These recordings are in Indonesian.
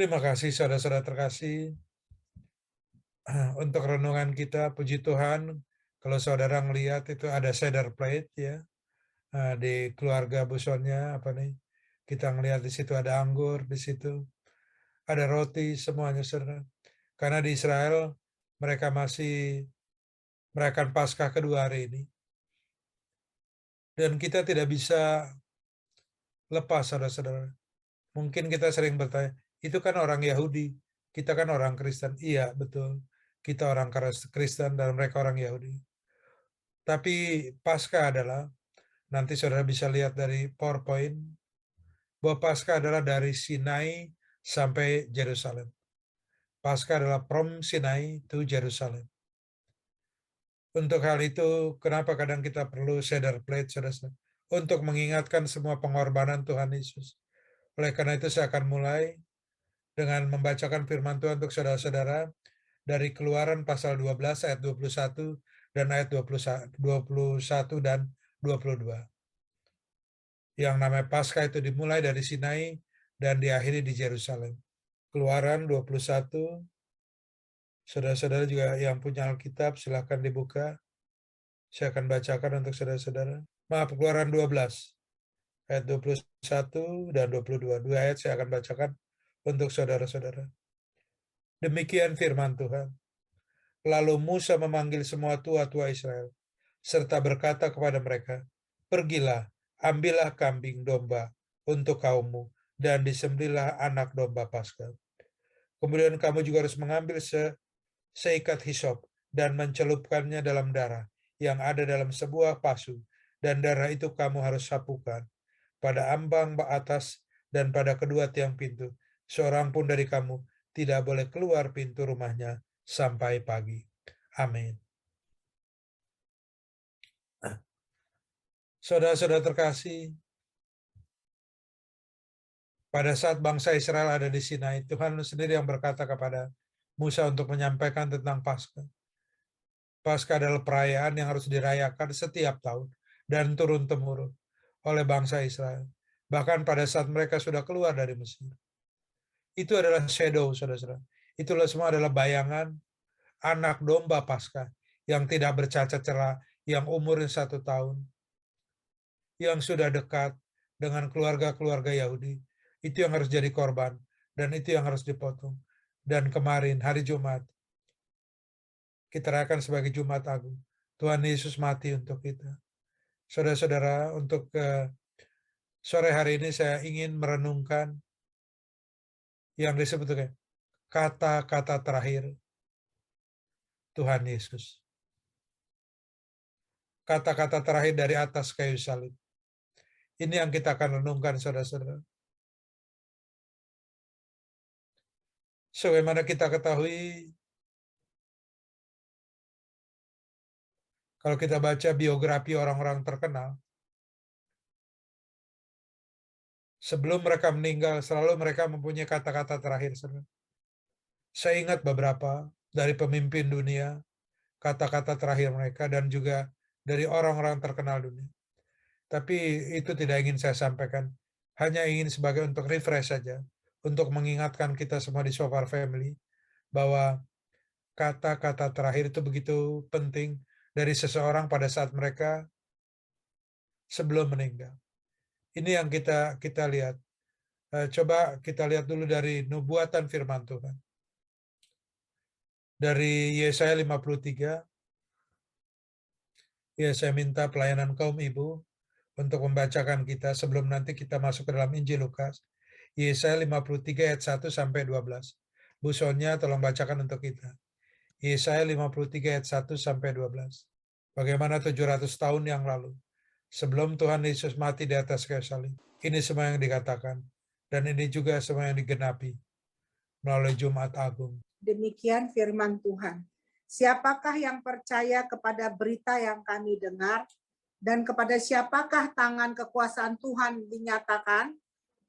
Terima kasih saudara-saudara terkasih untuk renungan kita. Puji Tuhan, kalau saudara ngelihat itu ada cedar plate ya di keluarga Busonnya kita ngelihat di situ ada anggur, di situ ada roti, semuanya saudara. Karena di Israel mereka masih merayakan Paskah kedua hari ini, dan kita tidak bisa lepas saudara-saudara. Mungkin kita sering bertanya, itu kan orang Yahudi, kita kan orang Kristen. Iya, betul. Kita orang Kristen dan mereka orang Yahudi. Tapi Paskah adalah, nanti saudara bisa lihat dari PowerPoint, bahwa Paskah adalah dari Sinai sampai Yerusalem. Paskah adalah from Sinai to Jerusalem. Untuk hal itu, kenapa kadang kita perlu cedar plate, saudara? Untuk mengingatkan semua pengorbanan Tuhan Yesus. Oleh karena itu, saya akan mulai dengan membacakan firman Tuhan untuk saudara-saudara dari Keluaran pasal 12 ayat 21 dan ayat 21 dan 22. Yang namanya Paskah itu dimulai dari Sinai dan diakhiri di Yerusalem. Keluaran 21, saudara-saudara juga yang punya Alkitab silakan dibuka. Saya akan bacakan untuk saudara-saudara. Maaf, Keluaran 12 ayat 21 dan 22. Dua ayat saya akan bacakan untuk saudara-saudara. Demikian firman Tuhan. Lalu Musa memanggil semua tua-tua Israel, serta berkata kepada mereka, "Pergilah, ambillah kambing domba untuk kaummu, dan disembelihlah anak domba Paskah. Kemudian kamu juga harus mengambil seikat hisop dan mencelupkannya dalam darah yang ada dalam sebuah pasu, dan darah itu kamu harus sapukan pada ambang atas dan pada kedua tiang pintu. Seorang pun dari kamu tidak boleh keluar pintu rumahnya sampai pagi." Amin. Saudara-saudara terkasih, pada saat bangsa Israel ada di Sinai, Tuhan sendiri yang berkata kepada Musa untuk menyampaikan tentang Paskah. Paskah adalah perayaan yang harus dirayakan setiap tahun dan turun-temurun oleh bangsa Israel. Bahkan pada saat mereka sudah keluar dari Mesir. Itu adalah shadow, saudara-saudara. Itulah semua adalah bayangan anak domba Paskah yang tidak bercacat celah, yang umurnya 1 tahun, yang sudah dekat dengan keluarga-keluarga Yahudi. Itu yang harus jadi korban, dan itu yang harus dipotong. Dan kemarin, hari Jumat, kita rayakan sebagai Jumat Agung. Tuhan Yesus mati untuk kita. Saudara-saudara, untuk sore hari ini saya ingin merenungkan yang disebut dengan kata-kata terakhir Tuhan Yesus. Kata-kata terakhir dari atas kayu salib. Ini yang kita akan renungkan, saudara-saudara. Sebagaimana kita ketahui, kalau kita baca biografi orang-orang terkenal, sebelum mereka meninggal, selalu mereka mempunyai kata-kata terakhir. Saudara. Saya ingat beberapa dari pemimpin dunia, kata-kata terakhir mereka, dan juga dari orang-orang terkenal dunia. Tapi itu tidak ingin saya sampaikan. Hanya ingin sebagai untuk refresh saja, untuk mengingatkan kita semua di Sofar Family, bahwa kata-kata terakhir itu begitu penting dari seseorang pada saat mereka sebelum meninggal. Ini yang kita lihat. Coba kita lihat dulu dari nubuatan firman Tuhan. Dari Yesaya 53, ya saya minta pelayanan kaum ibu untuk membacakan kita sebelum nanti kita masuk ke dalam Injil Lukas. Yesaya 53 ayat 1 sampai 12. Bu Sonia tolong bacakan untuk kita. Yesaya 53 ayat 1 sampai 12. Bagaimana 700 tahun yang lalu, sebelum Tuhan Yesus mati di atas kayu salib, ini semua yang dikatakan, dan ini juga semua yang digenapi melalui Jumat Agung. Demikian firman Tuhan. Siapakah yang percaya kepada berita yang kami dengar, dan kepada siapakah tangan kekuasaan Tuhan dinyatakan?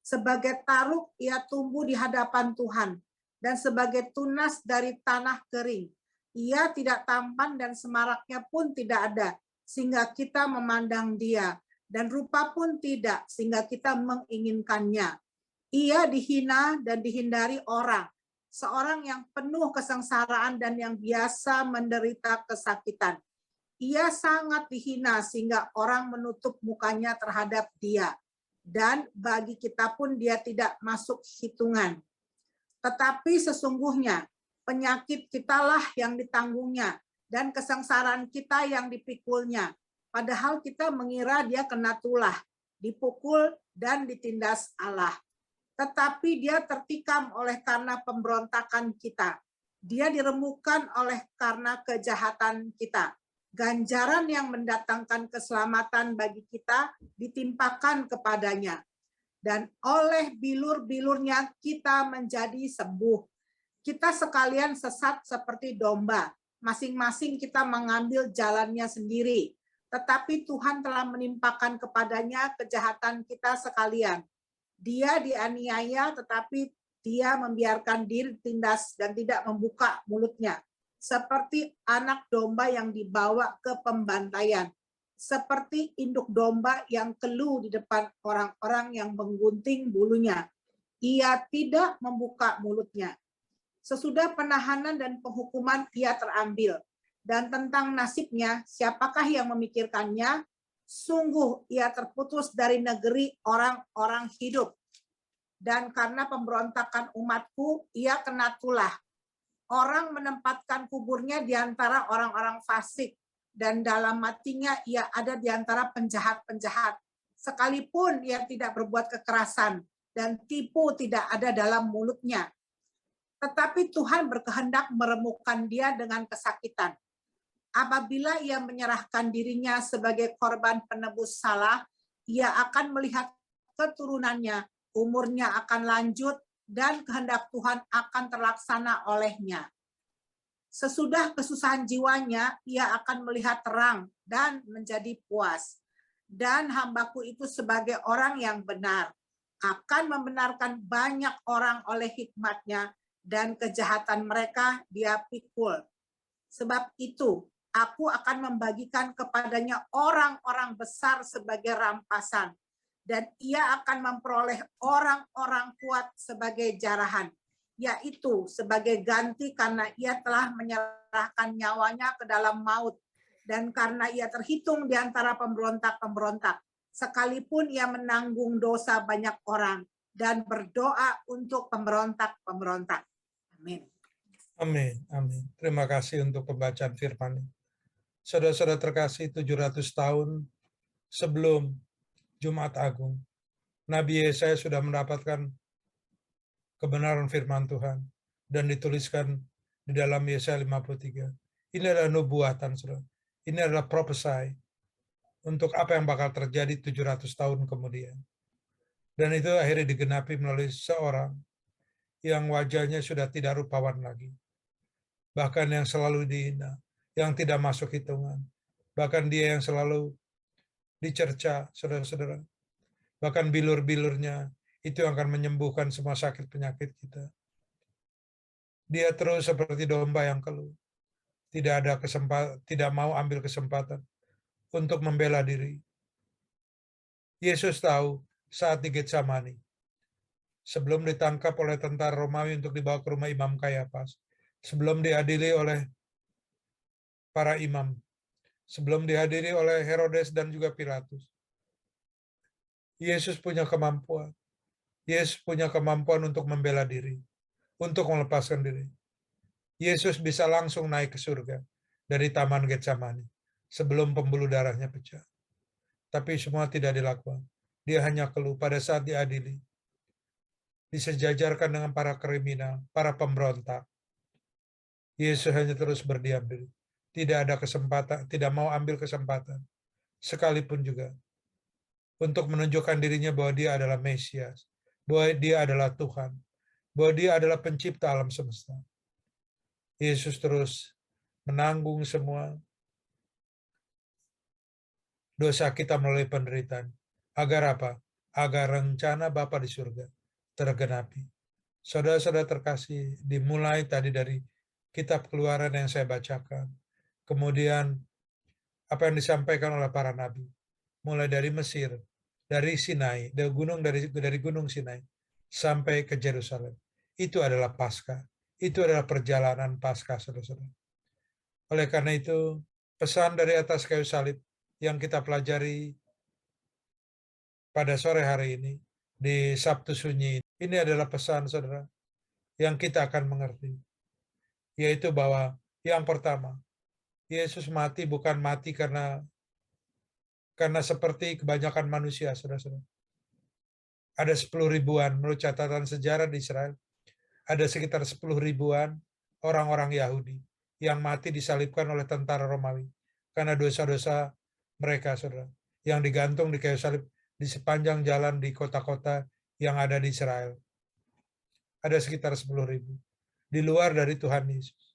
Sebagai taruk ia tumbuh di hadapan Tuhan, dan sebagai tunas dari tanah kering. Ia tidak tampan dan semaraknya pun tidak ada, sehingga kita memandang dia, dan rupa pun tidak, sehingga kita menginginkannya. Ia dihina dan dihindari orang, seorang yang penuh kesengsaraan dan yang biasa menderita kesakitan. Ia sangat dihina sehingga orang menutup mukanya terhadap dia. Dan bagi kita pun dia tidak masuk hitungan. Tetapi sesungguhnya penyakit kitalah yang ditanggungnya dan kesengsaraan kita yang dipikulnya. Padahal kita mengira dia kena tulah, dipukul dan ditindas Allah. Tetapi dia tertikam oleh karena pemberontakan kita. Dia diremukkan oleh karena kejahatan kita. Ganjaran yang mendatangkan keselamatan bagi kita ditimpakan kepadanya. Dan oleh bilur-bilurnya kita menjadi sembuh. Kita sekalian sesat seperti domba. Masing-masing kita mengambil jalannya sendiri. Tetapi Tuhan telah menimpakan kepadanya kejahatan kita sekalian. Dia dianiaya tetapi dia membiarkan diri ditindas dan tidak membuka mulutnya. Seperti anak domba yang dibawa ke pembantaian. Seperti induk domba yang keluh di depan orang-orang yang menggunting bulunya. Ia tidak membuka mulutnya. Sesudah penahanan dan penghukuman ia terambil. Dan tentang nasibnya, siapakah yang memikirkannya? Sungguh ia terputus dari negeri orang-orang hidup. Dan karena pemberontakan umatku, ia kena tulah. Orang menempatkan kuburnya di antara orang-orang fasik. Dan dalam matinya ia ada di antara penjahat-penjahat. Sekalipun ia tidak berbuat kekerasan dan tipu tidak ada dalam mulutnya. Tetapi Tuhan berkehendak meremukkan dia dengan kesakitan. Apabila ia menyerahkan dirinya sebagai korban penebus salah, ia akan melihat keturunannya, umurnya akan lanjut, dan kehendak Tuhan akan terlaksana olehnya. Sesudah kesusahan jiwanya, ia akan melihat terang dan menjadi puas. Dan hambaku itu sebagai orang yang benar, akan membenarkan banyak orang oleh hikmatnya, dan kejahatan mereka dia pikul. Sebab itu, aku akan membagikan kepadanya orang-orang besar sebagai rampasan, dan ia akan memperoleh orang-orang kuat sebagai jarahan, yaitu sebagai ganti karena ia telah menyerahkan nyawanya ke dalam maut, dan karena ia terhitung di antara pemberontak-pemberontak, sekalipun ia menanggung dosa banyak orang, dan berdoa untuk pemberontak-pemberontak. Amin. Amin. Amin. Terima kasih untuk pembacaan firman. Saudara-saudara terkasih, 700 tahun sebelum Jumat Agung, Nabi Yesaya sudah mendapatkan kebenaran firman Tuhan dan dituliskan di dalam Yesaya 53. Ini adalah nubuatan, saudara. Ini adalah prophesy untuk apa yang bakal terjadi 700 tahun kemudian. Dan itu akhirnya digenapi melalui seorang yang wajahnya sudah tidak rupawan lagi. Bahkan yang selalu dihina, yang tidak masuk hitungan. Bahkan dia yang selalu dicerca, saudara-saudara. Bahkan bilur-bilurnya itu akan menyembuhkan semua sakit penyakit kita. Dia terus seperti domba yang keluh. Tidak ada kesempatan, tidak mau ambil kesempatan untuk membela diri. Yesus tahu saat di Getsamani, sebelum ditangkap oleh tentara Romawi untuk dibawa ke rumah Imam Kayafas, sebelum diadili oleh para imam, sebelum dihadiri oleh Herodes dan juga Pilatus, Yesus punya kemampuan. Yesus punya kemampuan untuk membela diri, untuk melepaskan diri. Yesus bisa langsung naik ke surga dari Taman Getsamani sebelum pembuluh darahnya pecah. Tapi semua tidak dilakukan. Dia hanya keluh pada saat diadili. Disejajarkan dengan para kriminal, para pemberontak. Yesus hanya terus berdiam diri. Tidak ada kesempatan, tidak mau ambil kesempatan. Sekalipun juga. Untuk menunjukkan dirinya bahwa dia adalah Mesias. Bahwa dia adalah Tuhan. Bahwa dia adalah pencipta alam semesta. Yesus terus menanggung semua dosa kita melalui penderitaan. Agar apa? Agar rencana Bapa di surga tergenapi. Saudara-saudara terkasih, dimulai tadi dari kitab Keluaran yang saya bacakan. Kemudian apa yang disampaikan oleh para nabi. Mulai dari Mesir, dari Sinai, dari gunung Sinai, sampai ke Yerusalem. Itu adalah Paskah. Itu adalah perjalanan Paskah, saudara-saudara. Oleh karena itu, pesan dari atas kayu salib yang kita pelajari pada sore hari ini di Sabtu Sunyi, ini adalah pesan, saudara, yang kita akan mengerti. Yaitu bahwa yang pertama, Yesus mati bukan mati karena seperti kebanyakan manusia, saudara-saudara. Ada 10 ribuan, menurut catatan sejarah di Israel, ada sekitar 10 ribuan orang-orang Yahudi yang mati disalibkan oleh tentara Romawi karena dosa-dosa mereka, saudara, yang digantung di kayu salib di sepanjang jalan di kota-kota yang ada di Israel. Ada sekitar 10 ribu. Di luar dari Tuhan Yesus.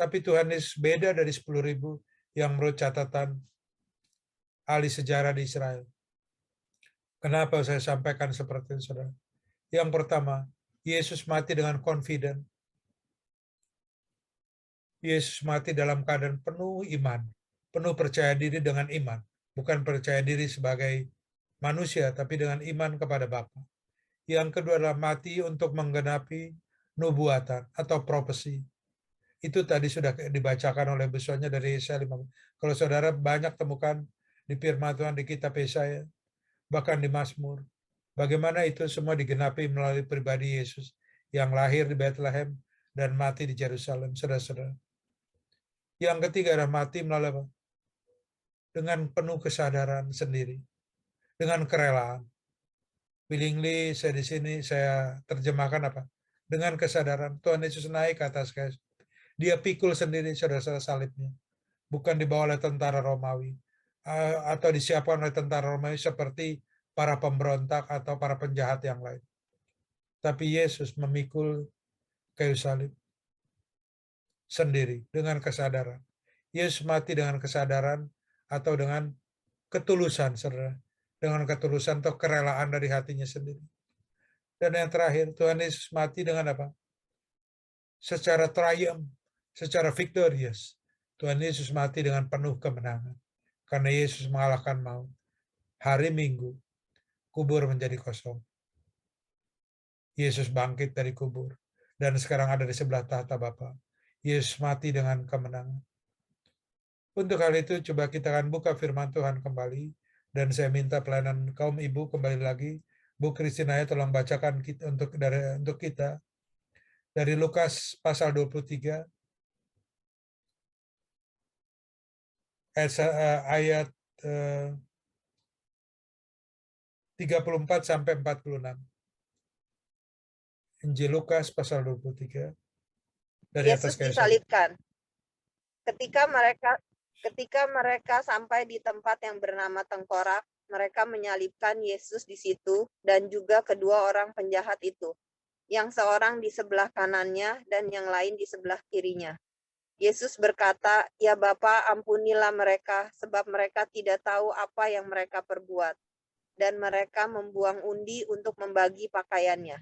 Tapi Tuhan Yesus beda dari 10 ribu yang menurut catatan ahli sejarah di Israel. Kenapa saya sampaikan seperti itu, saudara? Yang pertama, Yesus mati dengan confident. Yesus mati dalam keadaan penuh iman, penuh percaya diri dengan iman. Bukan percaya diri sebagai manusia, tapi dengan iman kepada Bapa. Yang kedua adalah mati untuk menggenapi nubuatan atau profesi. Itu tadi sudah dibacakan oleh besarnya dari Yesaya 50. Kalau saudara banyak temukan di firman Tuhan di kitab Yesaya, bahkan di Mazmur, bagaimana itu semua digenapi melalui pribadi Yesus yang lahir di Bethlehem dan mati di Yerusalem, saudara-saudara. Yang ketiga adalah mati melalui apa? Dengan penuh kesadaran sendiri, dengan kerelaan. Willingly, saya di sini saya terjemahkan apa? Dengan kesadaran Tuhan Yesus naik ke atas kayu. Dia pikul sendiri saudara-saudara salibnya, bukan dibawa oleh tentara Romawi atau disiapkan oleh tentara Romawi seperti para pemberontak atau para penjahat yang lain. Tapi Yesus memikul kayu salib sendiri dengan kesadaran. Yesus mati dengan kesadaran atau dengan ketulusan, saudara. Dengan ketulusan atau kerelaan dari hatinya sendiri. Dan yang terakhir, Tuhan Yesus mati dengan apa? Secara triumph, secara victorious. Tuhan Yesus mati dengan penuh kemenangan. Karena Yesus mengalahkan maut. Hari Minggu, kubur menjadi kosong. Yesus bangkit dari kubur. Dan sekarang ada di sebelah tahta Bapa. Yesus mati dengan kemenangan. Untuk hal itu, coba kita akan buka firman Tuhan kembali. Dan saya minta pelayanan kaum ibu kembali lagi. Bu Kristinaya tolong bacakan untuk kita. Dari Lukas pasal 23. Ayat 34 sampai 46. Injil Lukas pasal 23. Dari atas Yesus kayu salib. disalibkan. Ketika mereka sampai di tempat yang bernama Tengkorak, mereka menyalibkan Yesus di situ dan juga kedua orang penjahat itu, yang seorang di sebelah kanannya dan yang lain di sebelah kirinya. Yesus berkata, "Ya Bapa, ampunilah mereka, sebab mereka tidak tahu apa yang mereka perbuat." Dan mereka membuang undi untuk membagi pakaiannya.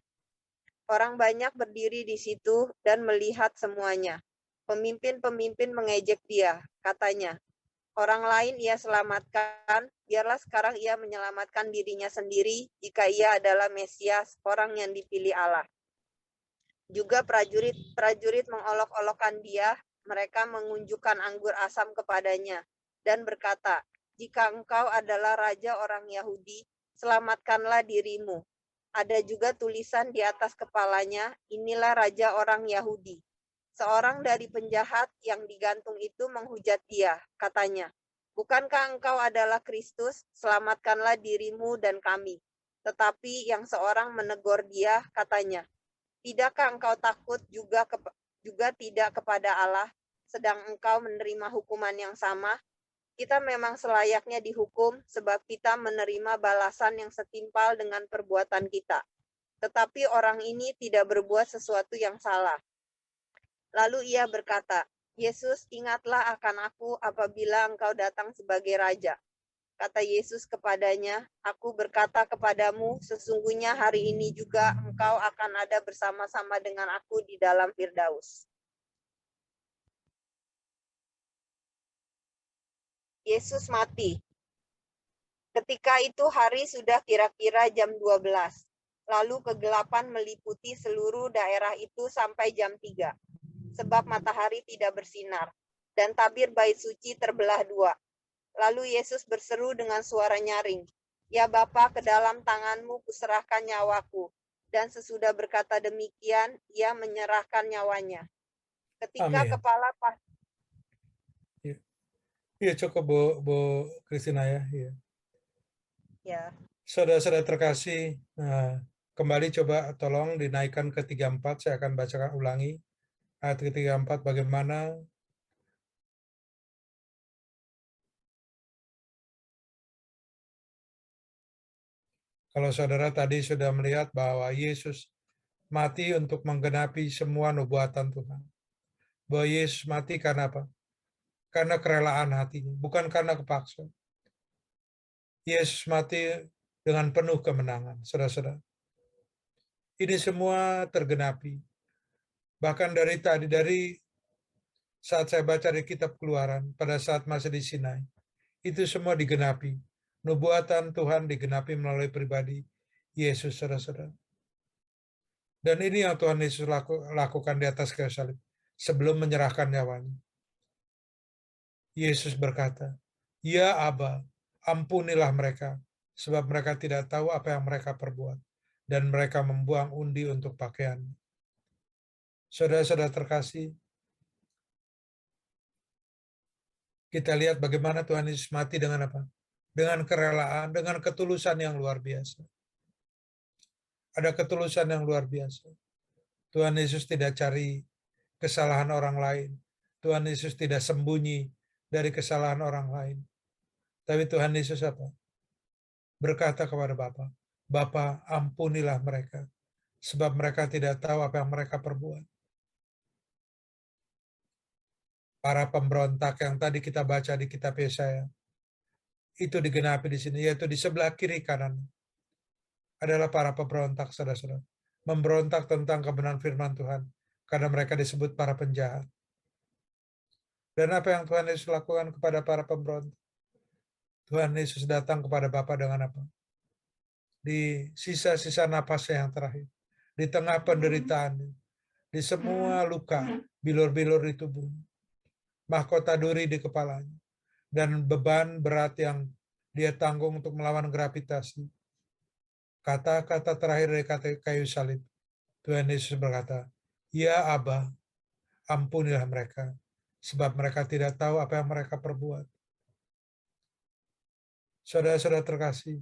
Orang banyak berdiri di situ dan melihat semuanya. Pemimpin-pemimpin mengejek dia, katanya, "Orang lain ia selamatkan, biarlah sekarang ia menyelamatkan dirinya sendiri jika ia adalah Mesias, orang yang dipilih Allah." Juga prajurit mengolok-olokkan dia, mereka mengunjukkan anggur asam kepadanya dan berkata, "Jika engkau adalah raja orang Yahudi, selamatkanlah dirimu." Ada juga tulisan di atas kepalanya, "Inilah raja orang Yahudi." Seorang dari penjahat yang digantung itu menghujat dia, katanya, "Bukankah engkau adalah Kristus? Selamatkanlah dirimu dan kami." Tetapi yang seorang menegur dia, katanya, "Tidakkah engkau takut juga tidak kepada Allah, sedang engkau menerima hukuman yang sama? Kita memang selayaknya dihukum, sebab kita menerima balasan yang setimpal dengan perbuatan kita. Tetapi orang ini tidak berbuat sesuatu yang salah." Lalu ia berkata, "Yesus, ingatlah akan aku apabila engkau datang sebagai raja." Kata Yesus kepadanya, "Aku berkata kepadamu, sesungguhnya hari ini juga engkau akan ada bersama-sama dengan aku di dalam Firdaus." Yesus mati. Ketika itu hari sudah kira-kira jam 12. Lalu kegelapan meliputi seluruh daerah itu sampai jam 3, sebab matahari tidak bersinar, dan tabir bait suci terbelah dua. Lalu Yesus berseru dengan suara nyaring, "Ya Bapa, ke dalam tangan-Mu kuserahkan nyawaku." Dan sesudah berkata demikian, ia menyerahkan nyawanya. Ketika Amin. kepala Iya cukup Bu Christina ya. Iya. ya, Saudara-saudara terkasih, kembali coba tolong dinaikkan ke 34, saya akan bacakan ulangi. Ayat ke-34 bagaimana kalau saudara tadi sudah melihat bahwa Yesus mati untuk menggenapi semua nubuatan Tuhan. Bahwa Yesus mati karena apa? Karena kerelaan hatinya, bukan karena kepaksa. Yesus mati dengan penuh kemenangan, saudara-saudara. Ini semua tergenapi. Bahkan dari saat saya baca di kitab Keluaran, pada saat masih di Sinai, itu semua digenapi. Nubuatan Tuhan digenapi melalui pribadi Yesus, saudara-saudara. Dan ini yang Tuhan Yesus lakukan di atas kayu salib sebelum menyerahkan nyawanya. Yesus berkata, "Ya Aba, ampunilah mereka, sebab mereka tidak tahu apa yang mereka perbuat." Dan mereka membuang undi untuk pakaian. Saudara-saudara terkasih, kita lihat bagaimana Tuhan Yesus mati dengan apa? Dengan kerelaan, dengan ketulusan yang luar biasa. Ada ketulusan yang luar biasa. Tuhan Yesus tidak cari kesalahan orang lain. Tuhan Yesus tidak sembunyi dari kesalahan orang lain. Tapi Tuhan Yesus apa? Berkata kepada Bapa, "Bapa, ampunilah mereka, sebab mereka tidak tahu apa yang mereka perbuat." Para pemberontak yang tadi kita baca di kitab Yesaya, itu digenapi di sini, yaitu di sebelah kiri kanan adalah para pemberontak, saudara-saudara. Memberontak tentang kebenaran firman Tuhan, karena mereka disebut para penjahat. Dan apa yang Tuhan Yesus lakukan kepada para pemberontak? Tuhan Yesus datang kepada Bapa dengan apa? Di sisa-sisa napasnya yang terakhir, di tengah penderitaan, di semua luka, bilur-bilur di tubuhnya, mahkota duri di kepalanya, dan beban berat yang dia tanggung untuk melawan gravitasi. Kata-kata terakhir dari kata kayu salib, Tuhan Yesus berkata, "Ya Aba, ampunilah mereka, sebab mereka tidak tahu apa yang mereka perbuat." Saudara-saudara terkasih,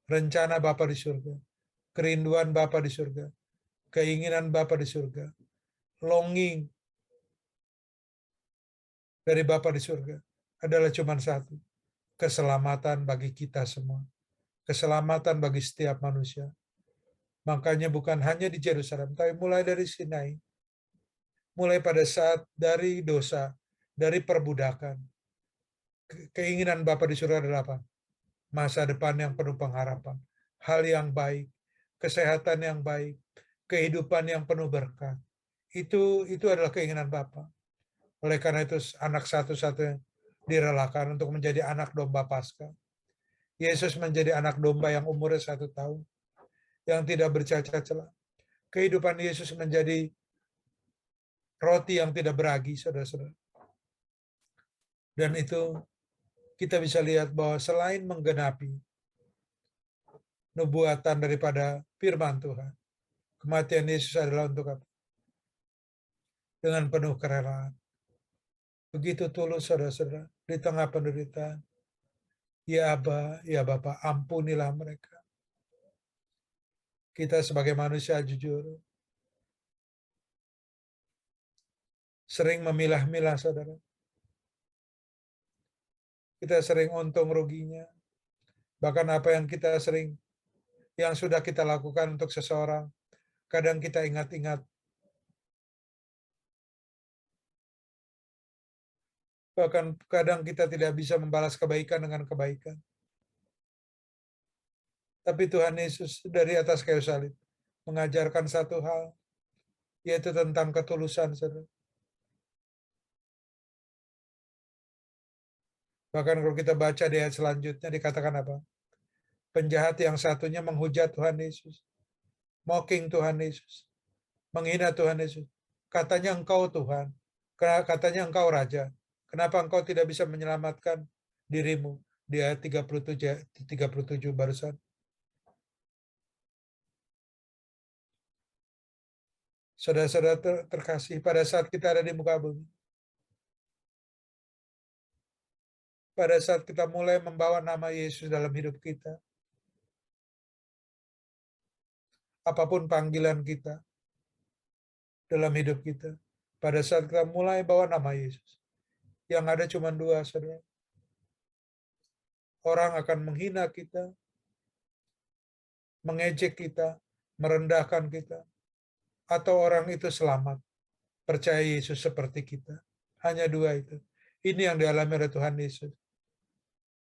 rencana Bapa di surga, kerinduan Bapa di surga, keinginan Bapa di surga, longing dari Bapa di surga adalah cuma satu, keselamatan bagi kita semua, keselamatan bagi setiap manusia. Makanya bukan hanya di Yerusalem, tapi mulai dari Sinai, mulai pada saat dari dosa, dari perbudakan, keinginan Bapa di surga adalah apa? Masa depan yang penuh pengharapan, hal yang baik, kesehatan yang baik, kehidupan yang penuh berkat. Itu adalah keinginan Bapa. Oleh karena itu anak satu-satunya direlakan untuk menjadi anak domba Paskah. Yesus menjadi anak domba yang umurnya 1 tahun, yang tidak bercacat celah. Kehidupan Yesus menjadi roti yang tidak beragi, saudara-saudara. Dan itu kita bisa lihat bahwa selain menggenapi nubuatan daripada firman Tuhan, kematian Yesus adalah untuk apa? Dengan penuh kerelaan. Begitu tulus, saudara-saudara, di tengah penderitaan. Ya Aba, ya Bapa, ampunilah mereka. Kita sebagai manusia jujur, sering memilah-milah, saudara. Kita sering untung ruginya. Bahkan apa yang kita sering, yang sudah kita lakukan untuk seseorang, kadang kita ingat-ingat. Bahkan kadang kita tidak bisa membalas kebaikan dengan kebaikan. Tapi Tuhan Yesus dari atas kayu salib mengajarkan satu hal, yaitu tentang ketulusan, saudara. Bahkan kalau kita baca di ayat selanjutnya dikatakan apa? Penjahat yang satunya menghujat Tuhan Yesus. mocking Tuhan Yesus, menghina Tuhan Yesus. Katanya engkau Tuhan, katanya engkau Raja. Kenapa engkau tidak bisa menyelamatkan dirimu? Di ayat 37 barusan. Saudara-saudara terkasih, pada saat kita ada di muka bumi, pada saat kita mulai membawa nama Yesus dalam hidup kita, apapun panggilan kita dalam hidup kita, pada saat kita mulai bawa nama Yesus, yang ada cuma dua, saudara. Orang akan menghina kita, mengejek kita, merendahkan kita, atau orang itu selamat, percaya Yesus seperti kita. Hanya dua itu. Ini yang dialami oleh Tuhan Yesus.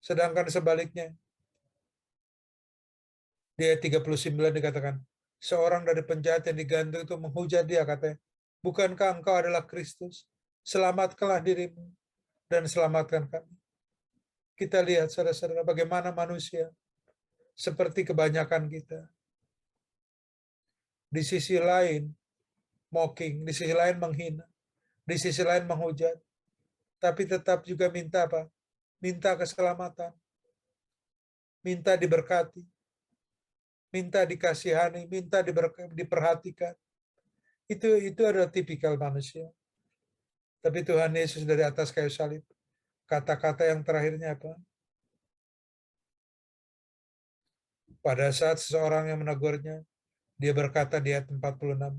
Sedangkan sebaliknya, di ayat 39 dikatakan, seorang dari penjahat yang digantung itu menghujat dia, katanya, bukankah engkau adalah Kristus? Selamatkanlah dirimu dan selamatkan kami. Kita lihat, saudara-saudara, bagaimana manusia seperti kebanyakan kita. Di sisi lain, mocking, di sisi lain menghina, di sisi lain menghujat, tapi tetap juga minta apa? Minta keselamatan, minta diberkati, minta dikasihani, minta diperhatikan. Itu adalah tipikal manusia. Tapi Tuhan Yesus dari atas kayu salib, kata-kata yang terakhirnya apa? Pada saat seseorang yang menegurnya, dia berkata di ayat 46,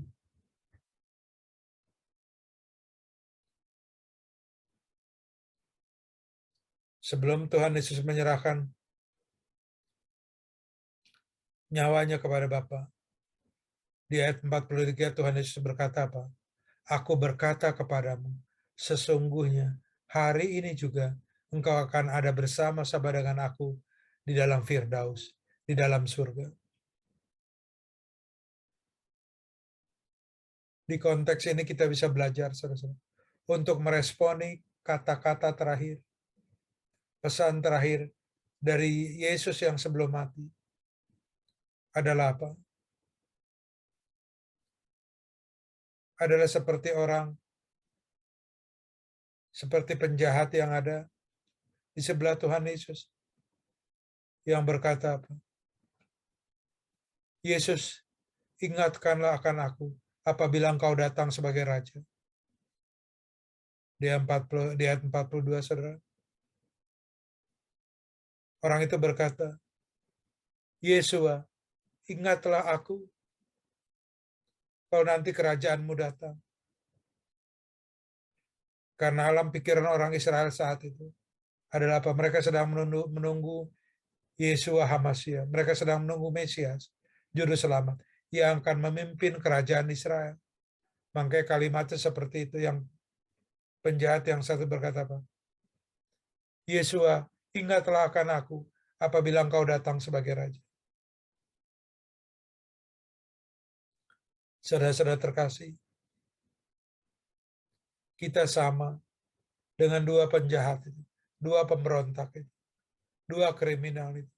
sebelum Tuhan Yesus menyerahkan nyawanya kepada Bapa, di ayat 43 Tuhan Yesus berkata apa? Aku berkata kepadamu, sesungguhnya hari ini juga engkau akan ada bersama-sama dengan aku di dalam Firdaus, di dalam surga. Di konteks ini kita bisa belajar, saudara-saudara, untuk meresponi kata-kata terakhir, pesan terakhir dari Yesus yang sebelum mati adalah apa? Adalah seperti orang, seperti penjahat yang ada di sebelah Tuhan Yesus, yang berkata apa? Yesus, ingatkanlah akan aku apabila engkau datang sebagai Raja. Di ayat 42, saudara. Orang itu berkata, Yesua, ingatlah aku kalau nanti kerajaanmu datang. Karena alam pikiran orang Israel saat itu adalah apa? Mereka sedang menunggu Yesua Hamasya. Mereka sedang menunggu Mesias, Juru Selamat, yang akan memimpin kerajaan Israel. Makanya kalimatnya seperti itu, yang penjahat yang satu berkata apa? Yesua, ingatlah akan aku apabila engkau datang sebagai Raja. Saudara-saudara terkasih, kita sama dengan dua penjahat itu, dua pemberontak itu, dua kriminal itu.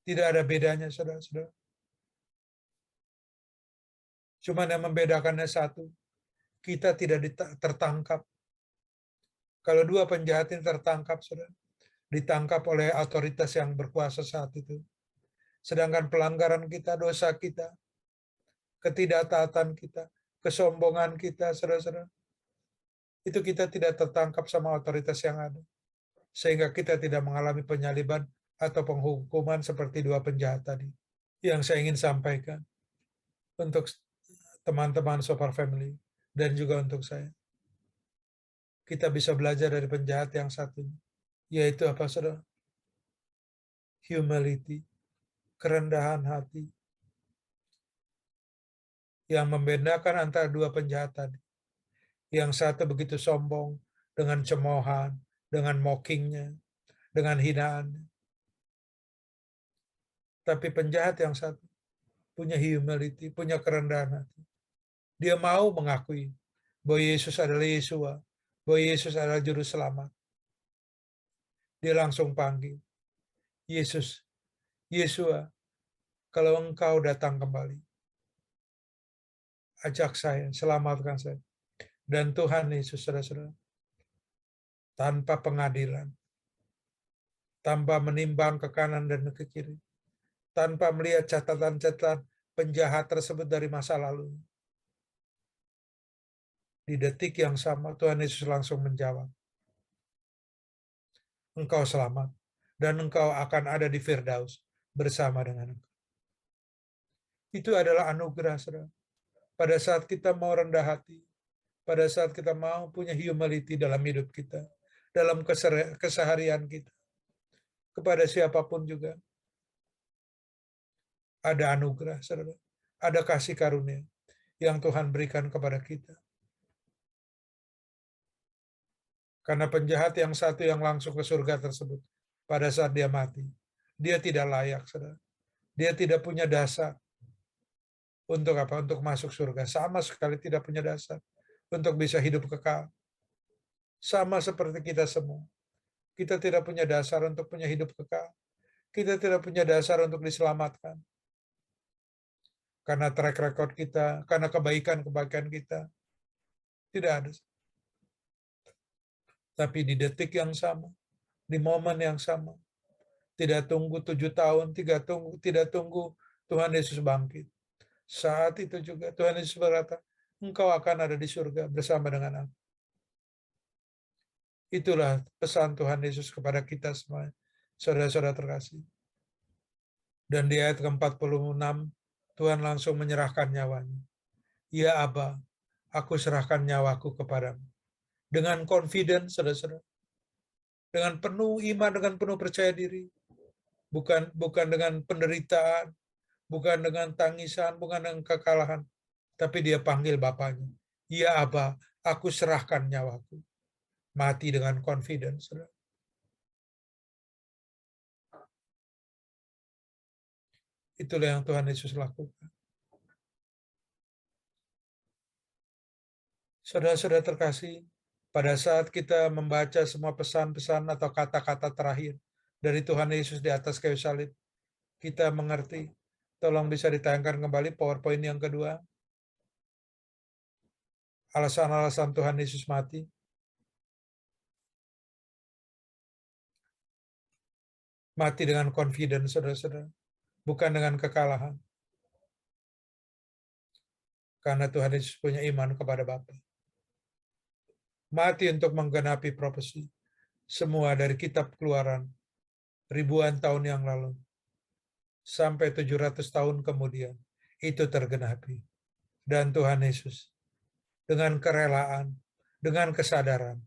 Tidak ada bedanya, saudara-saudara. Cuma yang membedakannya satu, kita tidak tertangkap. Kalau dua penjahat ini tertangkap, saudara, ditangkap oleh otoritas yang berkuasa saat itu. Sedangkan pelanggaran kita, dosa kita, ketidaktaatan kita, kesombongan kita, saudara-saudara, itu kita tidak tertangkap sama otoritas yang ada. Sehingga kita tidak mengalami penyaliban atau penghukuman seperti dua penjahat tadi. Yang saya ingin sampaikan untuk teman-teman Sopar Family dan juga untuk saya. Kita bisa belajar dari penjahat yang satunya. Yaitu apa, saudara? Humility, kerendahan hati. Yang membedakan antara dua penjahat tadi. Yang satu begitu sombong, dengan cemoohan, dengan mockingnya, dengan hinaannya. Tapi penjahat yang satu punya humility, punya kerendahan hati. Dia mau mengakui bahwa Yesus adalah Yesua, bahwa Yesus adalah Juru Selamat. Dia langsung panggil, Yesus, Yesua, kalau Engkau datang kembali. Ajak saya, selamatkan saya. Dan Tuhan Yesus, saudara-saudara, tanpa pengadilan, tanpa menimbang ke kanan dan ke kiri, tanpa melihat catatan-catatan penjahat tersebut dari masa lalu. Di detik yang sama, Tuhan Yesus langsung menjawab, engkau selamat, dan engkau akan ada di Firdaus bersama dengan engkau. Itu adalah anugerah, saudara. Pada saat kita mau rendah hati, pada saat kita mau punya humility dalam hidup kita, dalam keseharian kita, kepada siapapun juga, ada anugerah, saudara. Ada kasih karunia yang Tuhan berikan kepada kita. Karena penjahat yang satu yang langsung ke surga tersebut, pada saat dia mati, dia tidak layak, saudara. Dia tidak punya dasar untuk apa? Untuk masuk surga. Sama sekali tidak punya dasar untuk bisa hidup kekal. Sama seperti kita semua. Kita tidak punya dasar untuk punya hidup kekal. Kita tidak punya dasar untuk diselamatkan. Karena track record kita, karena kebaikan-kebaikan kita. Tidak ada. Tapi di detik yang sama, di momen yang sama, tidak tunggu 7 tahun, tidak tunggu Tuhan Yesus bangkit. Saat itu juga Tuhan Yesus berkata, engkau akan ada di surga bersama dengan aku. Itulah pesan Tuhan Yesus kepada kita semua, saudara-saudara terkasih. Dan di ayat ke-46, Tuhan langsung menyerahkan nyawanya. Ya Aba, aku serahkan nyawaku kepadamu. Dengan confidence, saudara-saudara. Dengan penuh iman, dengan penuh percaya diri. Bukan dengan penderitaan, bukan dengan tangisan, bukan dengan kekalahan. Tapi dia panggil Bapaknya. Ya Aba, aku serahkan nyawaku. Mati dengan confidence. Saudara. Itulah yang Tuhan Yesus lakukan. Saudara-saudara terkasih, pada saat kita membaca semua pesan-pesan atau kata-kata terakhir dari Tuhan Yesus di atas kayu salib, kita mengerti. Tolong bisa ditayangkan kembali PowerPoint yang kedua. Alasan-alasan Tuhan Yesus mati. Mati dengan confidence, saudara-saudara. Bukan dengan kekalahan. Karena Tuhan Yesus punya iman kepada Bapa. Mati untuk menggenapi profesi. Semua dari kitab Keluaran. Ribuan tahun yang lalu. Sampai 700 tahun kemudian. Itu tergenapi. Dan Tuhan Yesus. Dengan kerelaan. Dengan kesadaran.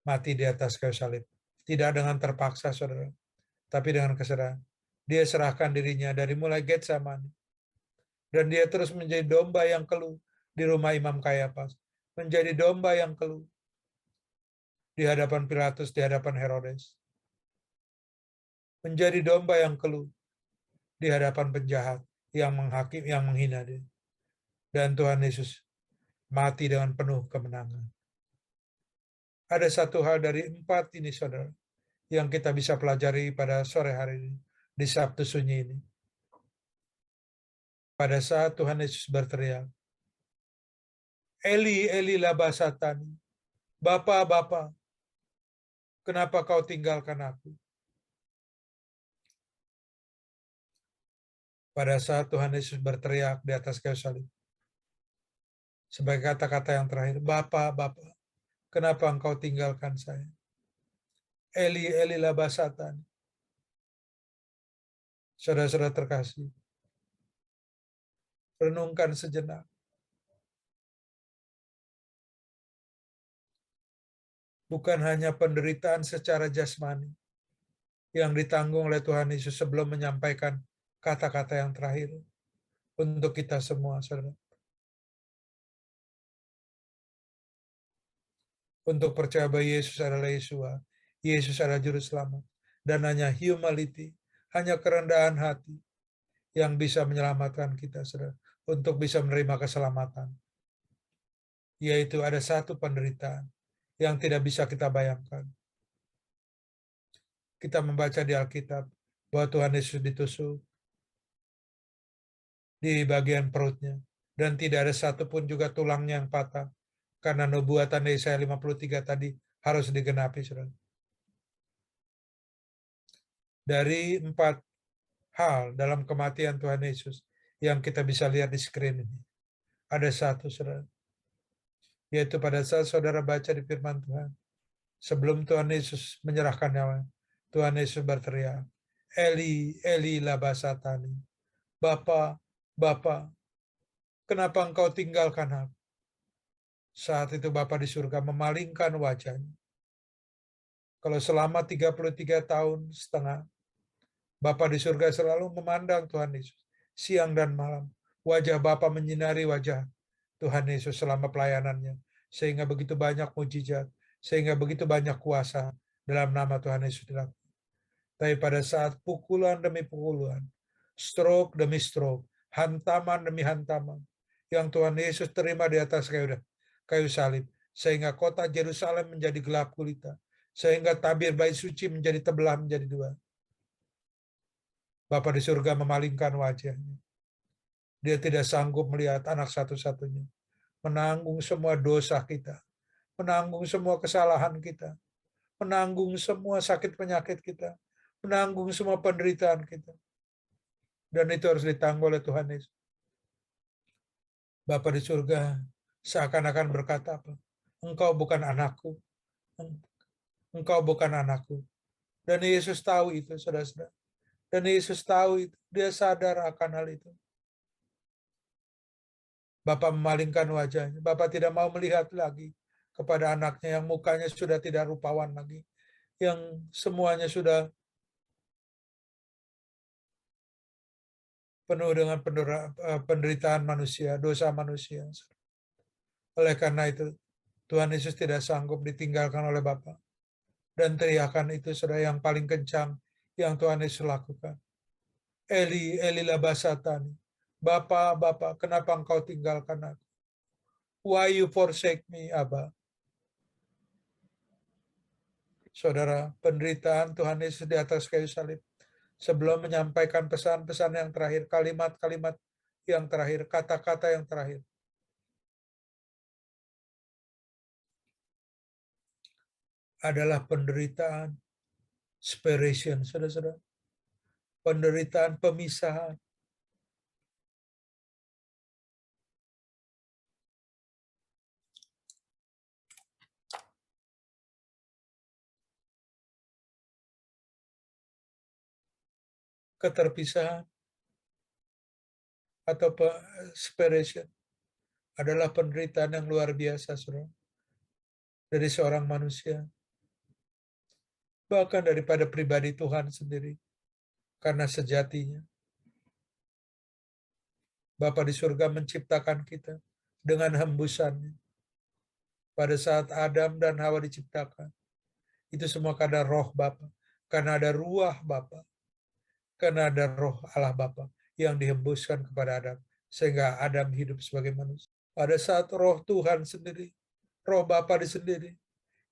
Mati di atas kayu salib. Tidak dengan terpaksa, saudara. Tapi dengan kesadaran. Dia serahkan dirinya dari mulai Getsemani. Dan dia terus menjadi domba yang keluh di rumah Imam Kayafas. Menjadi domba yang keluh di hadapan Pilatus, di hadapan Herodes. Menjadi domba yang keluh di hadapan penjahat yang menghakim, yang menghina dia. Dan Tuhan Yesus mati dengan penuh kemenangan. Ada satu hal dari 4 ini, saudara, yang kita bisa pelajari pada sore hari ini, di Sabtu Sunyi ini. Pada saat Tuhan Yesus berteriak, Eli, Eli lama sabachthani, Bapa, Bapa, kenapa kau tinggalkan aku? Pada saat Tuhan Yesus berteriak di atas kayu salib, sebagai kata-kata yang terakhir, Bapa, Bapa, kenapa engkau tinggalkan saya? Eli, Eli lama sabachthani. Saudara-saudara terkasih, renungkan sejenak. Bukan hanya penderitaan secara jasmani yang ditanggung oleh Tuhan Yesus sebelum menyampaikan kata-kata yang terakhir untuk kita semua, saudara. Untuk percaya bahwa Yesus adalah Yeshua, Yesus adalah Juru Selamat, dan hanya humility, hanya kerendahan hati yang bisa menyelamatkan kita, saudara, untuk bisa menerima keselamatan. Yaitu ada satu penderitaan yang tidak bisa kita bayangkan. Kita membaca di Alkitab bahwa Tuhan Yesus ditusuk, di bagian perutnya. Dan tidak ada satupun juga tulangnya yang patah. Karena nubuatan Yesaya 53 tadi harus digenapi, saudara. Dari 4 hal dalam kematian Tuhan Yesus yang kita bisa lihat di screen ini. Ada satu, saudara. Yaitu pada saat saudara baca di firman Tuhan. Sebelum Tuhan Yesus menyerahkan nyawa, Tuhan Yesus berteriak, Eli, Eli lama sabachthani. Bapa, Bapa, kenapa engkau tinggalkan aku? Saat itu Bapa di surga memalingkan wajahnya. Kalau selama 33 tahun setengah, Bapa di surga selalu memandang Tuhan Yesus. Siang dan malam, wajah Bapa menyinari wajah Tuhan Yesus selama pelayanannya. Sehingga begitu banyak mujizat, sehingga begitu banyak kuasa dalam nama Tuhan Yesus dilakukan. Tapi pada saat pukulan demi pukulan, stroke demi stroke, hantaman demi hantaman, yang Tuhan Yesus terima di atas kayu salib, sehingga kota Yerusalem menjadi gelap gulita, sehingga tabir bait suci menjadi terbelah menjadi dua. Bapa di surga memalingkan wajahnya. Dia tidak sanggup melihat anak satu-satunya, menanggung semua dosa kita, menanggung semua kesalahan kita, menanggung semua sakit penyakit kita, menanggung semua penderitaan kita. Dan itu harus ditanggung oleh Tuhan Yesus. Bapa di surga seakan-akan berkata apa? Engkau bukan anakku. Engkau bukan anakku. Dan Yesus tahu itu, saudara-saudara. Dan Yesus tahu itu. Dia sadar akan hal itu. Bapa memalingkan wajahnya. Bapa tidak mau melihat lagi kepada anaknya yang mukanya sudah tidak rupawan lagi. Yang semuanya sudah penuh dengan penderitaan manusia, dosa manusia. Oleh karena itu, Tuhan Yesus tidak sanggup ditinggalkan oleh Bapa. Dan teriakan itu sudah yang paling kencang yang Tuhan Yesus lakukan. Eli, Eli lama sabachthani. Bapa, Bapa, kenapa engkau tinggalkan aku? Why you forsake me, Abba? Saudara, penderitaan Tuhan Yesus di atas kayu salib sebelum menyampaikan pesan-pesan yang terakhir, kalimat-kalimat yang terakhir, kata-kata yang terakhir. Adalah penderitaan separation, saudara-saudara. Penderitaan pemisahan. Keterpisahan atau separation adalah penderitaan yang luar biasa, saudara, dari seorang manusia, bahkan daripada pribadi Tuhan sendiri, karena sejatinya Bapa di surga menciptakan kita dengan hembusannya. Pada saat Adam dan Hawa diciptakan, itu semua karena roh Bapa, karena ada ruah Bapa, karena ada roh Allah Bapa yang dihembuskan kepada Adam, sehingga Adam hidup sebagai manusia. Pada saat roh Tuhan sendiri, roh Bapa di sendiri,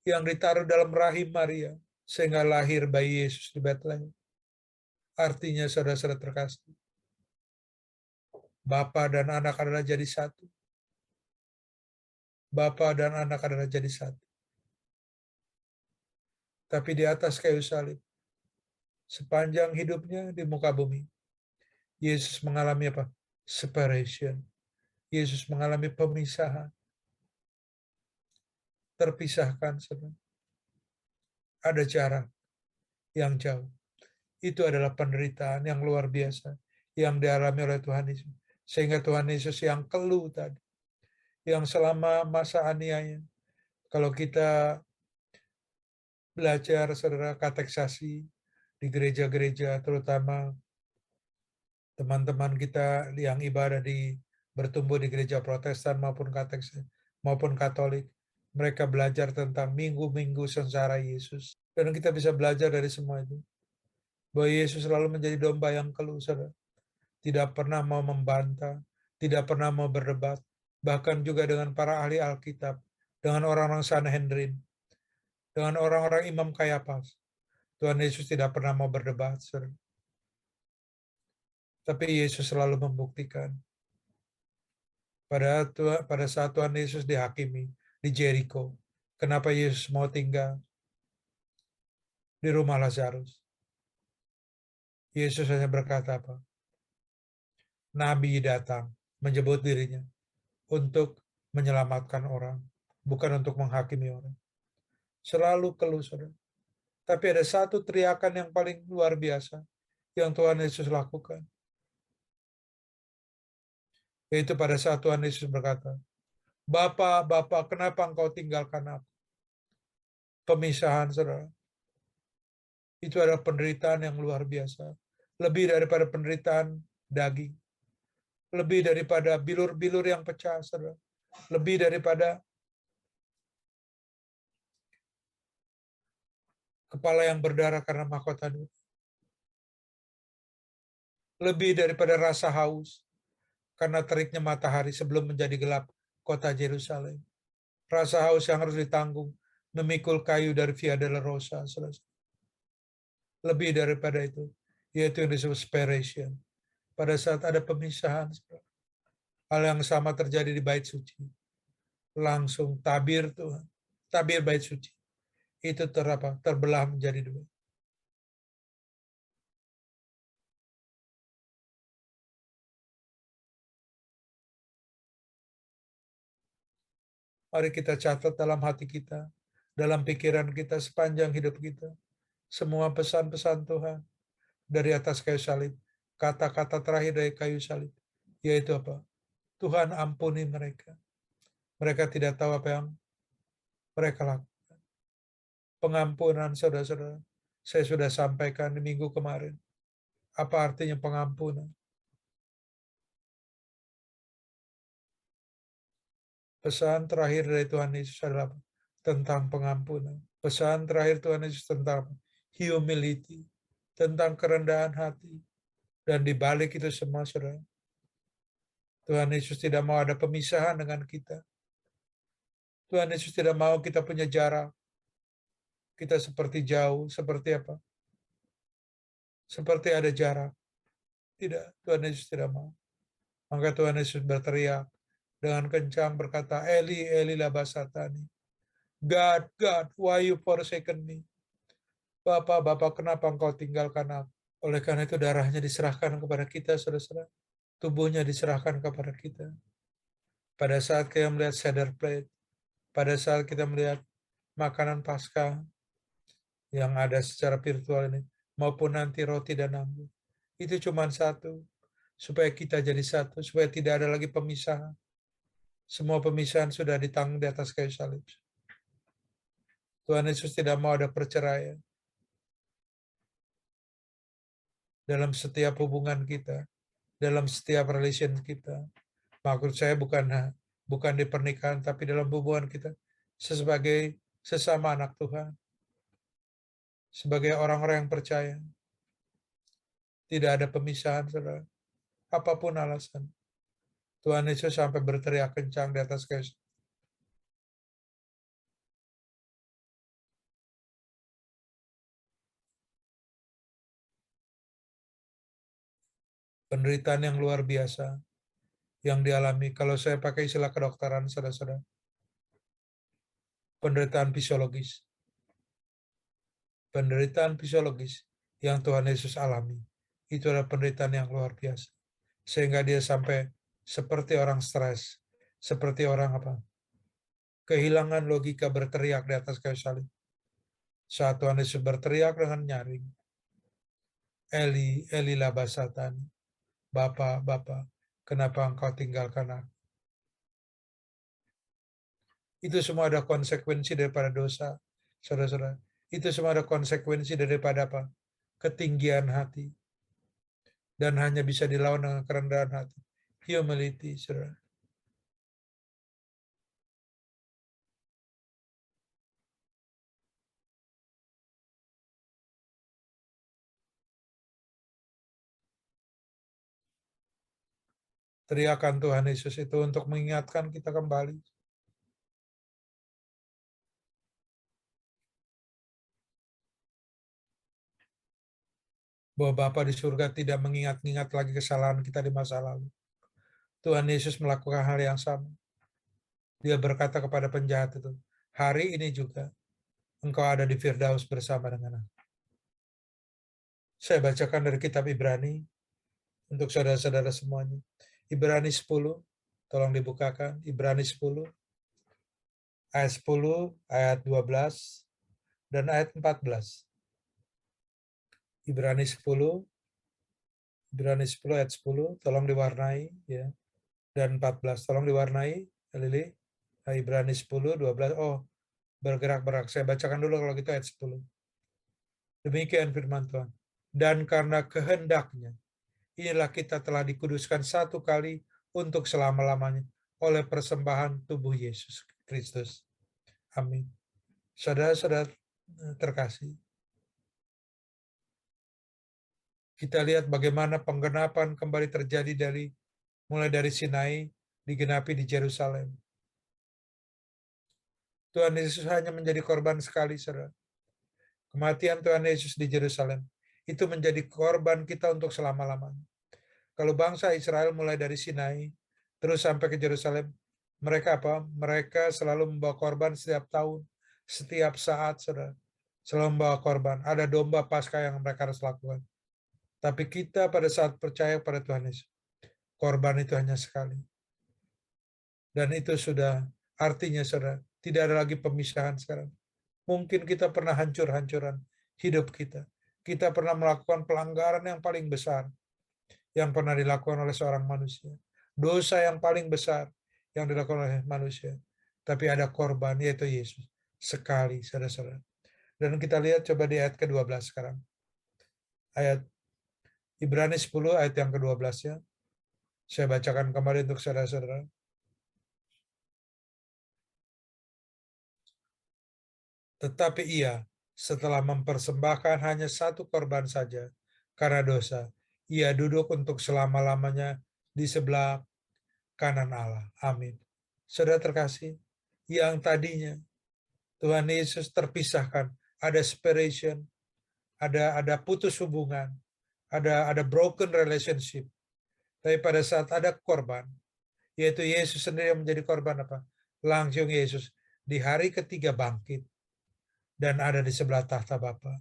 yang ditaruh dalam rahim Maria, sehingga lahir bayi Yesus di Betlehem. Artinya saudara-saudara terkasih, Bapa dan anak adalah jadi satu. Bapa dan anak adalah jadi satu. Tapi di atas kayu salib, sepanjang hidupnya di muka bumi, Yesus mengalami apa? Separation. Yesus mengalami pemisahan. Terpisahkan, saudara. Ada jarak yang jauh. Itu adalah penderitaan yang luar biasa yang dialami oleh Tuhan Yesus. Sehingga Tuhan Yesus yang keluh tadi, yang selama masa aniaya, kalau kita belajar saudara kateksasi di gereja-gereja, terutama teman-teman kita yang ibadah bertumbuh di gereja Protestan maupun Katolik, mereka belajar tentang minggu-minggu sengsara Yesus. Dan kita bisa belajar dari semua itu, bahwa Yesus selalu menjadi domba yang keluh, saudara. Tidak pernah mau membantah, tidak pernah mau berdebat, bahkan juga dengan para ahli Alkitab, dengan orang-orang Sanhedrin, dengan orang-orang Imam Kayafas. Tuhan Yesus tidak pernah mau berdebat, saudara. Tapi Yesus selalu membuktikan. Pada saat Tuhan Yesus dihakimi di Jericho, kenapa Yesus mau tinggal di rumah Lazarus? Yesus hanya berkata apa? Nabi datang menyebut dirinya untuk menyelamatkan orang, bukan untuk menghakimi orang. Selalu keluh, saudara. Tapi ada satu teriakan yang paling luar biasa yang Tuhan Yesus lakukan. Yaitu pada saat Tuhan Yesus berkata, Bapa, Bapa, kenapa engkau tinggalkan aku? Pemisahan, saudara. Itu adalah penderitaan yang luar biasa. Lebih daripada penderitaan daging. Lebih daripada bilur-bilur yang pecah, saudara. Lebih daripada kepala yang berdarah karena mahkota dunia. Lebih daripada rasa haus karena teriknya matahari sebelum menjadi gelap kota Yerusalem. Rasa haus yang harus ditanggung memikul kayu dari Via Dolorosa. Saudara. Lebih daripada itu, yaitu yang disebut separation. Pada saat ada pemisahan, hal yang sama terjadi di bait suci. Langsung tabir Tuhan, tabir bait suci. Itu terbelah menjadi dua. Mari kita catat dalam hati kita, dalam pikiran kita sepanjang hidup kita. Semua pesan-pesan Tuhan dari atas kayu salib. Kata-kata terakhir dari kayu salib. Yaitu apa? Tuhan ampuni mereka. Mereka tidak tahu apa yang mereka lakukan. Pengampunan, saudara-saudara. Saya sudah sampaikan di minggu kemarin. Apa artinya pengampunan? Pesan terakhir dari Tuhan Yesus adalah tentang pengampunan. Pesan terakhir Tuhan Yesus tentang humility, tentang kerendahan hati. Dan di balik itu semua, saudara, Tuhan Yesus tidak mau ada pemisahan dengan kita. Tuhan Yesus tidak mau kita punya jarak. Kita seperti jauh, seperti apa? Seperti ada jarak. Tidak, Tuhan Yesus tidak mau. Maka Tuhan Yesus berteriak dengan kencang berkata, Eli, Eli lama sabachthani. God, God, why you forsaken me? Bapak, Bapak, kenapa engkau tinggalkan aku? Oleh karena itu darahnya diserahkan kepada kita, saudara-saudara. Tubuhnya diserahkan kepada kita. Pada saat kita melihat cedar plate, pada saat kita melihat makanan Paskah yang ada secara virtual ini, maupun nanti roti dan anggur. Itu cuma satu, supaya kita jadi satu, supaya tidak ada lagi pemisahan. Semua pemisahan sudah ditanggung di atas kayu salib. Tuhan Yesus tidak mau ada perceraian dalam setiap hubungan kita, dalam setiap relation kita. Maksud saya bukan di pernikahan, tapi dalam hubungan kita sebagai sesama anak Tuhan, sebagai orang-orang yang percaya. Tidak ada pemisahan, saudara. Apapun alasan. Tuhan Yesus sampai berteriak kencang di atas kayu. Penderitaan yang luar biasa yang dialami, kalau saya pakai istilah kedokteran, saudara-saudara, penderitaan fisiologis. Penderitaan fisiologis yang Tuhan Yesus alami, itu adalah penderitaan yang luar biasa. Sehingga dia sampai seperti orang stres, seperti orang kehilangan logika berteriak di atas kayu salib. Saat Tuhan Yesus berteriak dengan nyaring, Eli, Eli lama sabachthani. Bapa, Bapa, kenapa engkau tinggalkan aku? Itu semua ada konsekuensi daripada dosa, saudara-saudara. Itu semua ada konsekuensi daripada apa? Ketinggian hati. Dan hanya bisa dilawan dengan kerendahan hati. Humility, saudara. Teriakan Tuhan Yesus itu untuk mengingatkan kita kembali. bahwa Bapa di surga tidak mengingat-ingat lagi kesalahan kita di masa lalu. Tuhan Yesus melakukan hal yang sama. Dia berkata kepada penjahat itu, hari ini juga engkau ada di Firdaus bersama dengan aku. Saya bacakan dari kitab Ibrani untuk saudara-saudara semuanya. Ibrani 10, tolong dibukakan. Ibrani 10, ayat 10, ayat 12, dan ayat 14. Ibrani 10 ayat 10, tolong diwarnai, ya. Dan 14, tolong diwarnai, Lili. Ibrani 10, 12, oh, bergerak-gerak. Saya bacakan dulu kalau gitu ayat 10. Demikian firman Tuhan. Dan karena kehendaknya, inilah kita telah dikuduskan satu kali untuk selama-lamanya oleh persembahan tubuh Yesus Kristus. Amin. Saudara-saudara terkasih, kita lihat bagaimana penggenapan kembali terjadi mulai dari Sinai, digenapi di Yerusalem. Tuhan Yesus hanya menjadi korban sekali, saudara. Kematian Tuhan Yesus di Yerusalem itu menjadi korban kita untuk selama-lamanya. Kalau bangsa Israel mulai dari Sinai terus sampai ke Yerusalem, mereka apa? Mereka selalu membawa korban setiap tahun, setiap saat, saudara. Selalu membawa korban. Ada domba Paskah yang mereka harus lakukan. Tapi kita pada saat percaya pada Tuhan Yesus, korban itu hanya sekali. Dan itu sudah artinya, saudara, tidak ada lagi pemisahan sekarang. Mungkin kita pernah hancur-hancuran hidup kita. Kita pernah melakukan pelanggaran yang paling besar yang pernah dilakukan oleh seorang manusia. Dosa yang paling besar yang dilakukan oleh manusia. Tapi ada korban, yaitu Yesus. Sekali, saudara-saudara. Dan kita lihat coba di ayat ke-12 sekarang. Ayat Ibrani 10 ayat yang ke-12 ya. Saya bacakan kembali untuk saudara-saudara. Tetapi ia, setelah mempersembahkan hanya satu korban saja karena dosa, ia duduk untuk selama-lamanya di sebelah kanan Allah. Amin. Saudara terkasih, yang tadinya Tuhan Yesus terpisahkan, ada separation, ada putus hubungan, ada broken relationship. Tapi pada saat ada korban, yaitu Yesus sendiri yang menjadi korban apa? Langsung Yesus di hari ketiga bangkit dan ada di sebelah tahta Bapa.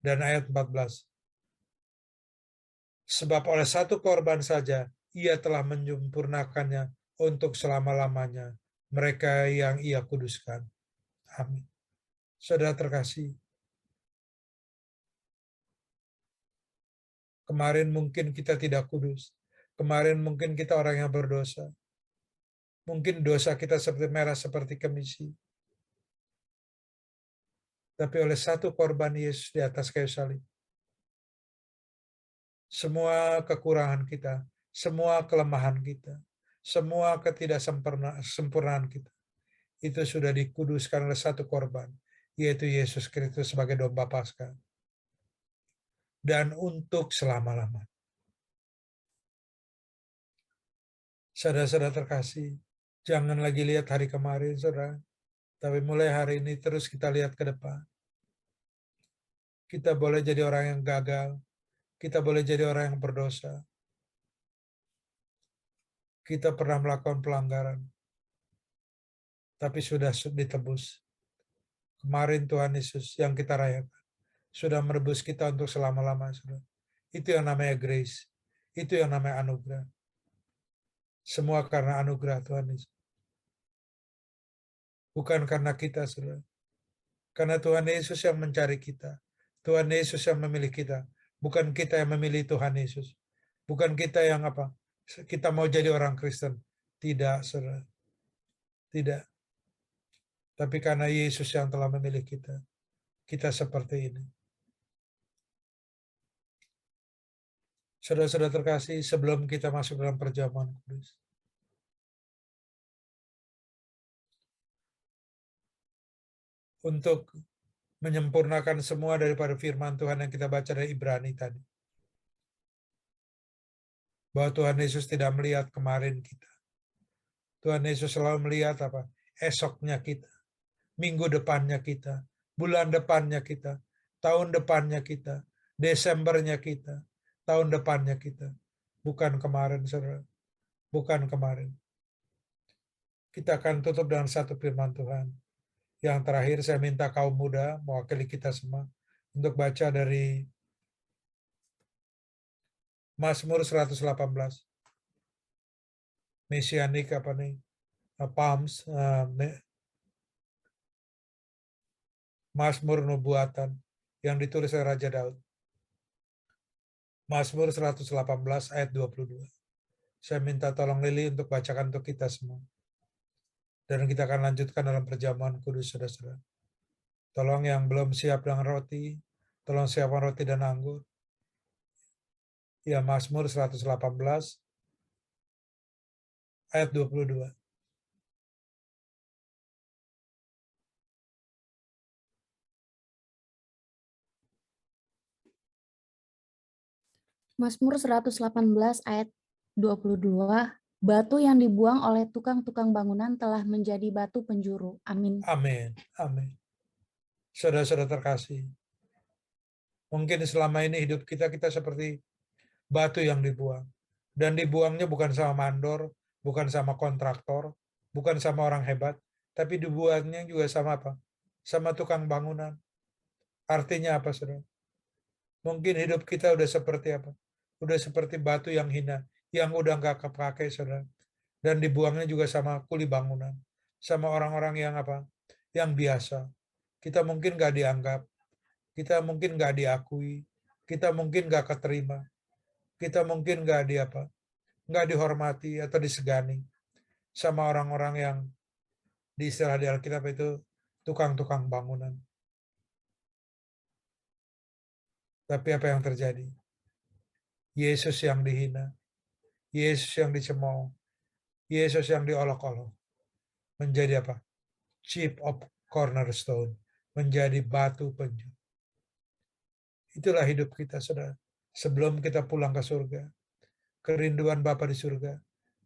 Dan ayat 14. Sebab oleh satu korban saja ia telah menyempurnakannya untuk selama-lamanya mereka yang ia kuduskan. Amin. Saudara terkasih, kemarin mungkin kita tidak kudus. Kemarin mungkin kita orang yang berdosa. Mungkin dosa kita seperti merah seperti kemisi. Tapi oleh satu korban Yesus di atas kayu salib, semua kekurangan kita, semua kelemahan kita, semua ketidaksempurnaan kita, itu sudah dikuduskan oleh satu korban, yaitu Yesus Kristus sebagai domba Paskah. Dan untuk selama-lamanya. Saudara-saudara terkasih, jangan lagi lihat hari kemarin, saudara. Tapi mulai hari ini terus kita lihat ke depan. Kita boleh jadi orang yang gagal. Kita boleh jadi orang yang berdosa. Kita pernah melakukan pelanggaran. Tapi sudah ditebus. Kemarin Tuhan Yesus yang kita rayakan sudah menebus kita untuk selama-lamanya. Itu yang namanya grace. Itu yang namanya anugerah. Semua karena anugerah Tuhan Yesus. Bukan karena kita, saudara. Karena Tuhan Yesus yang mencari kita. Tuhan Yesus yang memilih kita. Bukan kita yang memilih Tuhan Yesus. Bukan kita yang apa? Kita mau jadi orang Kristen. Tidak, saudara. Tidak. Tapi karena Yesus yang telah memilih kita. Kita seperti ini. Saudara-saudara terkasih, sebelum kita masuk dalam perjamuan kudus, untuk menyempurnakan semua daripada firman Tuhan yang kita baca dari Ibrani tadi. Bahwa Tuhan Yesus tidak melihat kemarin kita. Tuhan Yesus selalu melihat apa? Esoknya kita, minggu depannya kita, bulan depannya kita, tahun depannya kita, Desembernya kita, tahun depannya kita. Bukan kemarin, saudara. Bukan kemarin. Kita akan tutup dengan satu firman Tuhan. Yang terakhir saya minta kaum muda mewakili kita semua untuk baca dari Mazmur 118. Mesianik apa nih? Psalms, Mazmur Nubuatan yang ditulis oleh Raja Daud. Mazmur 118 ayat 22. Saya minta tolong Lili untuk bacakan untuk kita semua. Dan kita akan lanjutkan dalam perjamuan kudus, saudara-saudara. Tolong yang belum siap dengan roti, tolong siapkan roti dan anggur. Ya, Mazmur 118 ayat 22. Mazmur 118 ayat 22, batu yang dibuang oleh tukang-tukang bangunan telah menjadi batu penjuru. Amin. Amin. Amin. Saudara-saudara terkasih, mungkin selama ini hidup kita seperti batu yang dibuang. Dan dibuangnya bukan sama mandor, bukan sama kontraktor, bukan sama orang hebat, tapi dibuangnya juga sama apa? Sama tukang bangunan. Artinya apa, saudara? Mungkin hidup kita udah seperti apa? Udah seperti batu yang hina, yang udah nggak kepakai, saudara. Dan dibuangnya juga sama kuli bangunan, sama orang-orang yang apa? Yang biasa. Kita mungkin nggak dianggap, kita mungkin nggak diakui, kita mungkin nggak keterima, kita mungkin nggak dihormati atau disegani sama orang-orang yang di istilah di Alkitab itu tukang-tukang bangunan. Tapi apa yang terjadi? Yesus yang dihina, Yesus yang dicemooh, Yesus yang diolok-olok menjadi apa? Chief of cornerstone, menjadi batu penjuru. Itulah hidup kita, saudara. Sebelum kita pulang ke surga, kerinduan Bapa di surga,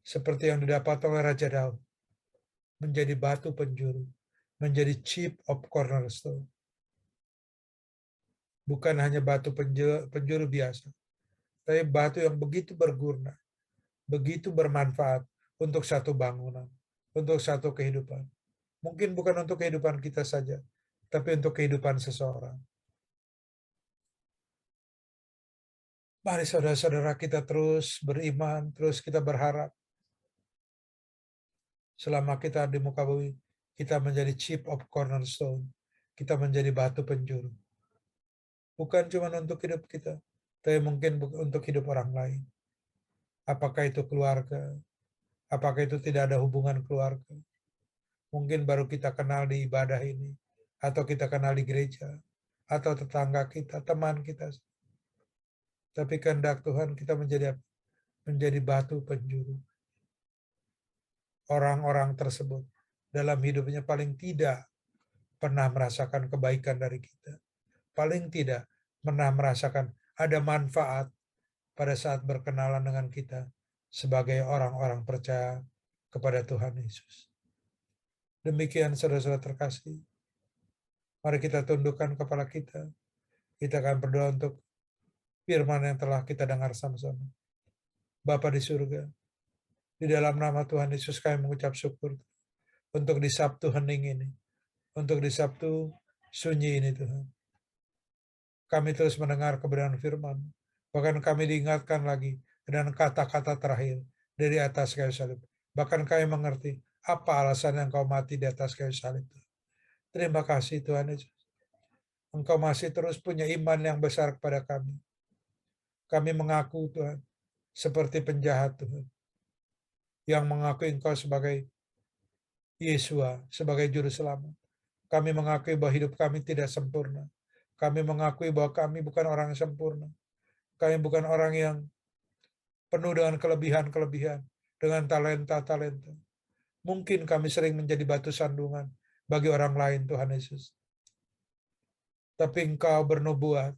seperti yang didapat oleh Raja Daud, menjadi batu penjuru, menjadi chief of cornerstone. Bukan hanya batu penjuru biasa, tapi batu yang begitu berguna, begitu bermanfaat untuk satu bangunan, untuk satu kehidupan. Mungkin bukan untuk kehidupan kita saja, tapi untuk kehidupan seseorang. Mari saudara-saudara kita terus beriman, terus kita berharap. Selama kita di muka bumi, kita menjadi chief of cornerstone. Kita menjadi batu penjuru. Bukan cuma untuk hidup kita, tapi mungkin untuk hidup orang lain. Apakah itu keluarga? Apakah itu tidak ada hubungan keluarga? Mungkin baru kita kenal di ibadah ini, atau kita kenal di gereja, atau tetangga kita, teman kita. Tapi kehendak Tuhan kita menjadi batu penjuru. Orang-orang tersebut dalam hidupnya paling tidak pernah merasakan kebaikan dari kita. Paling tidak pernah merasakan ada manfaat pada saat berkenalan dengan kita sebagai orang-orang percaya kepada Tuhan Yesus. Demikian saudara-saudara terkasih. Mari kita tundukkan kepala kita. Kita akan berdoa untuk firman yang telah kita dengar sama-sama. Bapa di surga, di dalam nama Tuhan Yesus kami mengucap syukur untuk di Sabtu hening ini, untuk di Sabtu sunyi ini Tuhan. Kami terus mendengar kebenaran firman, bahkan kami diingatkan lagi dengan kata-kata terakhir dari atas kayu salib. Bahkan kami mengerti apa alasan yang Kau mati di atas kayu salib. Terima kasih Tuhan Yesus. Engkau masih terus punya iman yang besar kepada kami. Kami mengaku Tuhan, seperti penjahat Tuhan, yang mengakui Engkau sebagai Yesua, sebagai Juru Selamat. Kami mengakui bahwa hidup kami tidak sempurna. Kami mengakui bahwa kami bukan orang yang sempurna. Kami bukan orang yang penuh dengan kelebihan-kelebihan, dengan talenta-talenta. Mungkin kami sering menjadi batu sandungan bagi orang lain, Tuhan Yesus. Tapi Engkau bernubuat,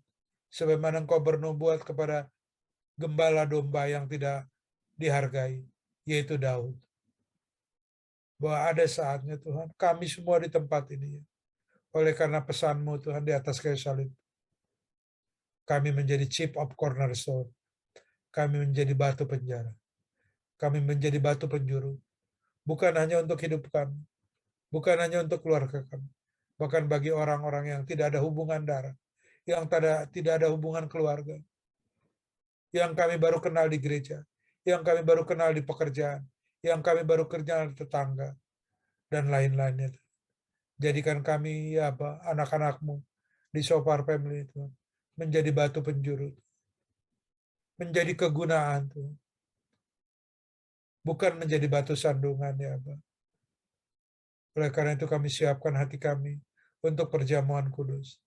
sebagaimana Engkau bernubuat kepada gembala domba yang tidak dihargai, yaitu Daud. Bahwa ada saatnya Tuhan, kami semua di tempat ini, oleh karena pesan-Mu Tuhan di atas kayu salib, Kami menjadi chief of cornerstone. Kami menjadi batu penjara. Kami menjadi batu penjuru. Bukan hanya untuk hidup kami. Bukan hanya untuk keluarga kami. Bahkan bagi orang-orang yang tidak ada hubungan darah. Yang tidak ada hubungan keluarga. Yang kami baru kenal di gereja. Yang kami baru kenal di pekerjaan. Yang kami baru kenal di tetangga. Dan lain-lainnya. Jadikan kami, ya apa, anak-anakmu di Sopar Family itu menjadi batu penjuru. Menjadi kegunaan Tuhan. Bukan menjadi batu sandungan, ya apa. Oleh karena itu kami siapkan hati kami untuk perjamuan kudus.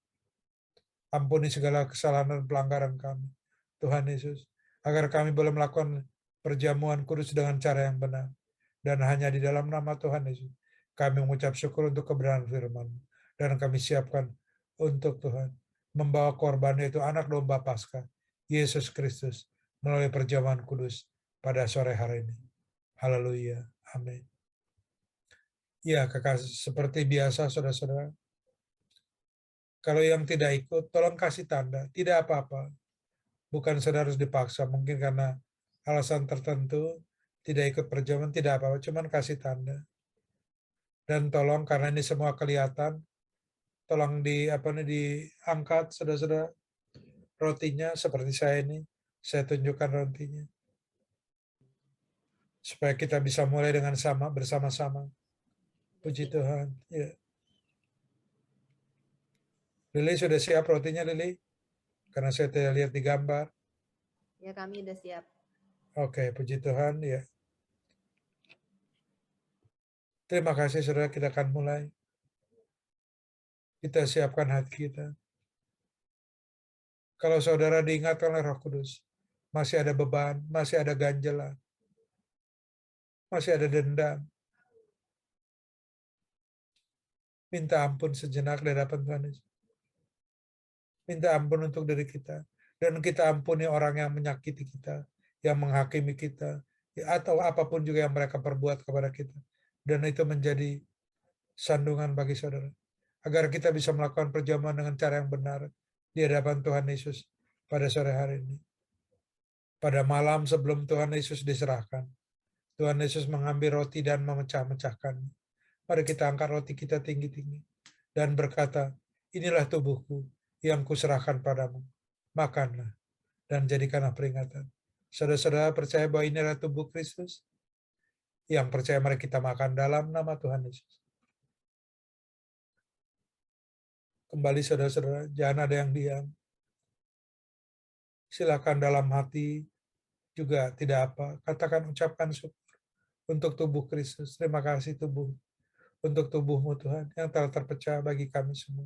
Ampuni segala kesalahan dan pelanggaran kami, Tuhan Yesus, agar kami boleh melakukan perjamuan kudus dengan cara yang benar. Dan hanya di dalam nama Tuhan Yesus, kami mengucap syukur untuk kebenaran firman. Dan kami siapkan untuk Tuhan, membawa korban yaitu anak domba Paskah, Yesus Kristus, melalui perjamuan kudus pada sore hari ini. Haleluya. Amin. Ya, kekasih, seperti biasa saudara-saudara, kalau yang tidak ikut, tolong kasih tanda. Tidak apa-apa. Bukan saudara harus dipaksa. Mungkin karena alasan tertentu tidak ikut perjamuan, tidak apa-apa. Cuman kasih tanda. Dan tolong, karena ini semua kelihatan, tolong diangkat saudara-saudara rotinya seperti saya ini. Saya tunjukkan rotinya. Supaya kita bisa mulai dengan bersama-sama. Puji Tuhan. Ya. Lili sudah siap rotinya, Lili? Karena saya tidak lihat di gambar. Ya, kami udah siap. Oke, puji Tuhan. Ya. Terima kasih, saudara. Kita akan mulai. Kita siapkan hati kita. Kalau saudara diingatkan oleh Roh Kudus, masih ada beban, masih ada ganjelan, masih ada dendam, minta ampun sejenak di hadapan Tuhan Yesus. Minta ampun untuk diri kita. Dan kita ampuni orang yang menyakiti kita, yang menghakimi kita, atau apapun juga yang mereka perbuat kepada kita. Dan itu menjadi sandungan bagi saudara. Agar kita bisa melakukan perjamuan dengan cara yang benar di hadapan Tuhan Yesus pada sore hari ini. Pada malam sebelum Tuhan Yesus diserahkan, Tuhan Yesus mengambil roti dan memecah-mecahkannya. Mari kita angkat roti kita tinggi-tinggi dan berkata, inilah tubuhku yang kuserahkan padamu. Makanlah dan jadikanlah peringatan. Saudara-saudara percaya bahwa inilah tubuh Kristus? Yang percaya mari kita makan dalam nama Tuhan Yesus. Kembali saudara-saudara, jangan ada yang diam. Silakan dalam hati juga tidak apa. Katakan, ucapkan syukur untuk tubuh Kristus. Terima kasih tubuh. Untuk tubuhmu Tuhan yang telah terpecah bagi kami semua.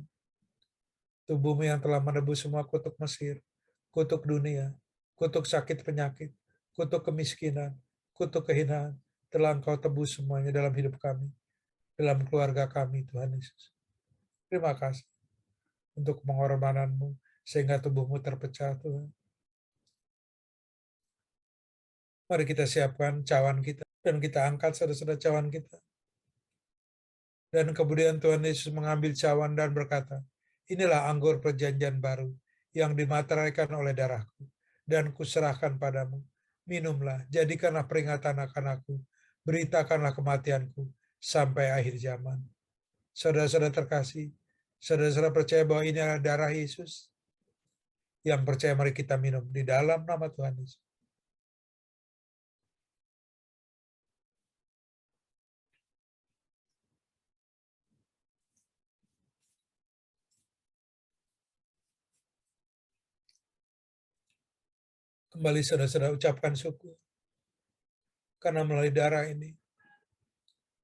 Tubuhmu yang telah menebus semua kutuk Mesir, kutuk dunia, kutuk sakit penyakit, kutuk kemiskinan, kutuk kehinaan, telah Engkau tebus semuanya dalam hidup kami, dalam keluarga kami, Tuhan Yesus. Terima kasih untuk pengorbananmu, sehingga tubuhmu terpecah, Tuhan. Mari kita siapkan cawan kita, dan kita angkat saudara-saudara cawan kita. Dan kemudian Tuhan Yesus mengambil cawan dan berkata, inilah anggur perjanjian baru yang dimateraikan oleh darahku dan kuserahkan padamu. Minumlah, jadikanlah peringatan akan aku, beritakanlah kematianku sampai akhir zaman. Saudara-saudara terkasih, saudara-saudara percaya bahwa ini adalah darah Yesus? Yang percaya mari kita minum di dalam nama Tuhan Yesus. Kembali saudara-saudara ucapkan syukur. Karena melalui darah ini,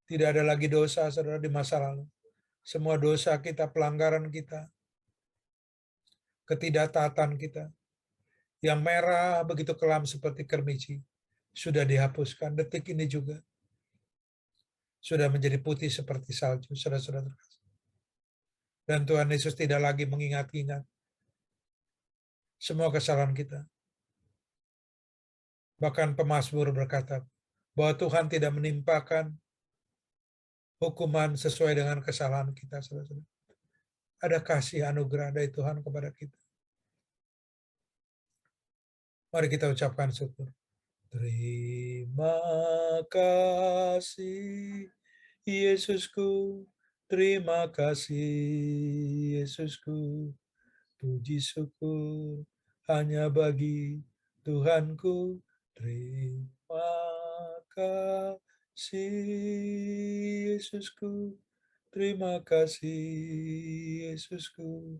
tidak ada lagi dosa saudara di masa lalu. Semua dosa kita, pelanggaran kita, ketidaktaatan kita, yang merah begitu kelam seperti kermici, sudah dihapuskan. Detik ini juga sudah menjadi putih seperti salju, saudara-saudara terkasih. Dan Tuhan Yesus tidak lagi mengingat-ingat semua kesalahan kita. Bahkan pemazmur berkata bahwa Tuhan tidak menimpakan hukuman sesuai dengan kesalahan kita, saudara-saudara. Ada kasih anugerah dari Tuhan kepada kita. Mari kita ucapkan syukur. Terima kasih Yesusku, terima kasih Yesusku, puji syukur hanya bagi Tuhanku. Terima kasih Yesusku, terima kasih Yesusku,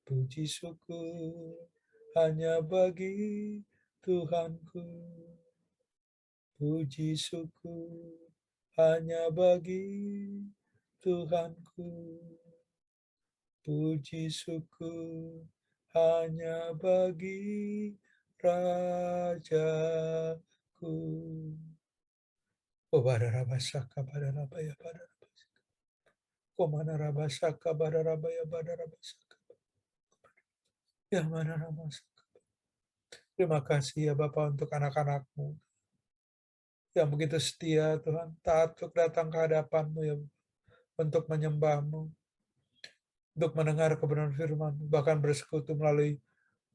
puji syukur hanya bagi Tuhanku. Puji syukur hanya bagi Tuhanku. Puji syukur hanya bagi Rajaku. Oh, badarabasaka badarabaya badarabasaka. Komana rabasaka badarabaya badarabasaka. Ya mana rabasaka. Terima kasih ya Bapak untuk anak-anak-Mu yang begitu setia Tuhan, taat untuk datang ke hadapan-Mu ya, untuk menyembah-Mu, untuk mendengar kebenaran firman-Mu, bahkan bersekutu melalui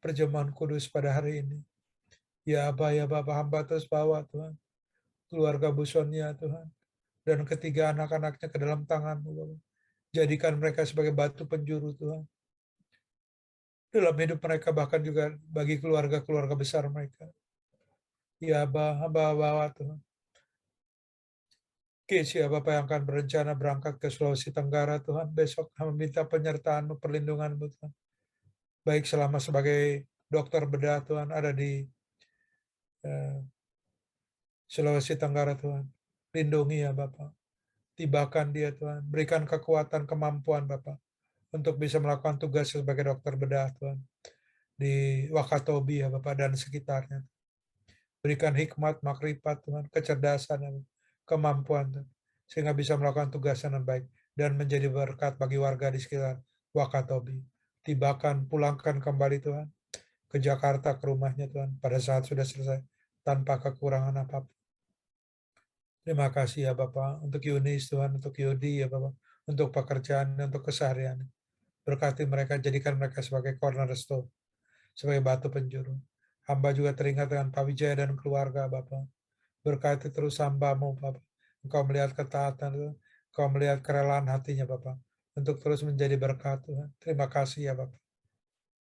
perjamuan kudus pada hari ini. Ya Aba, ya Bapa, hamba terus bawa Tuhan, keluarga Bu Sonia Tuhan, dan ketiga anak-anaknya ke dalam tangan-Mu Bapak. Jadikan mereka sebagai batu penjuru Tuhan, dalam hidup mereka, bahkan juga bagi keluarga-keluarga besar mereka. Ya Aba, hamba bawa Tuhan, Casey ya Bapak yang akan berencana berangkat ke Sulawesi Tenggara Tuhan, besok meminta penyertaan-Mu, perlindungan-Mu Tuhan. Baik selama sebagai dokter bedah Tuhan ada di Sulawesi Tenggara Tuhan. Lindungi ya Bapak. Tibakan dia Tuhan. Berikan kekuatan, kemampuan Bapak untuk bisa melakukan tugas sebagai dokter bedah Tuhan. Di Wakatobi ya Bapak dan sekitarnya. Berikan hikmat, makrifat Tuhan, kecerdasan, kemampuan Tuhan. Sehingga bisa melakukan tugas dengan baik dan menjadi berkat bagi warga di sekitar Wakatobi. Tibakan, pulangkan kembali Tuhan ke Jakarta, ke rumahnya Tuhan, pada saat sudah selesai, tanpa kekurangan apapun. Terima kasih ya Bapak, untuk Yunis Tuhan, untuk Yudi ya Bapak, untuk pekerjaan, untuk keseharian. Berkati mereka, jadikan mereka sebagai cornerstone, sebagai batu penjuru. Hamba juga teringat dengan Pak Wijaya dan keluarga Bapak. Berkati terus hamba-Mu Bapak. Engkau melihat ketaatan Tuhan, Engkau melihat kerelaan hatinya Bapak, untuk terus menjadi berkat Tuhan. Terima kasih ya Bapak.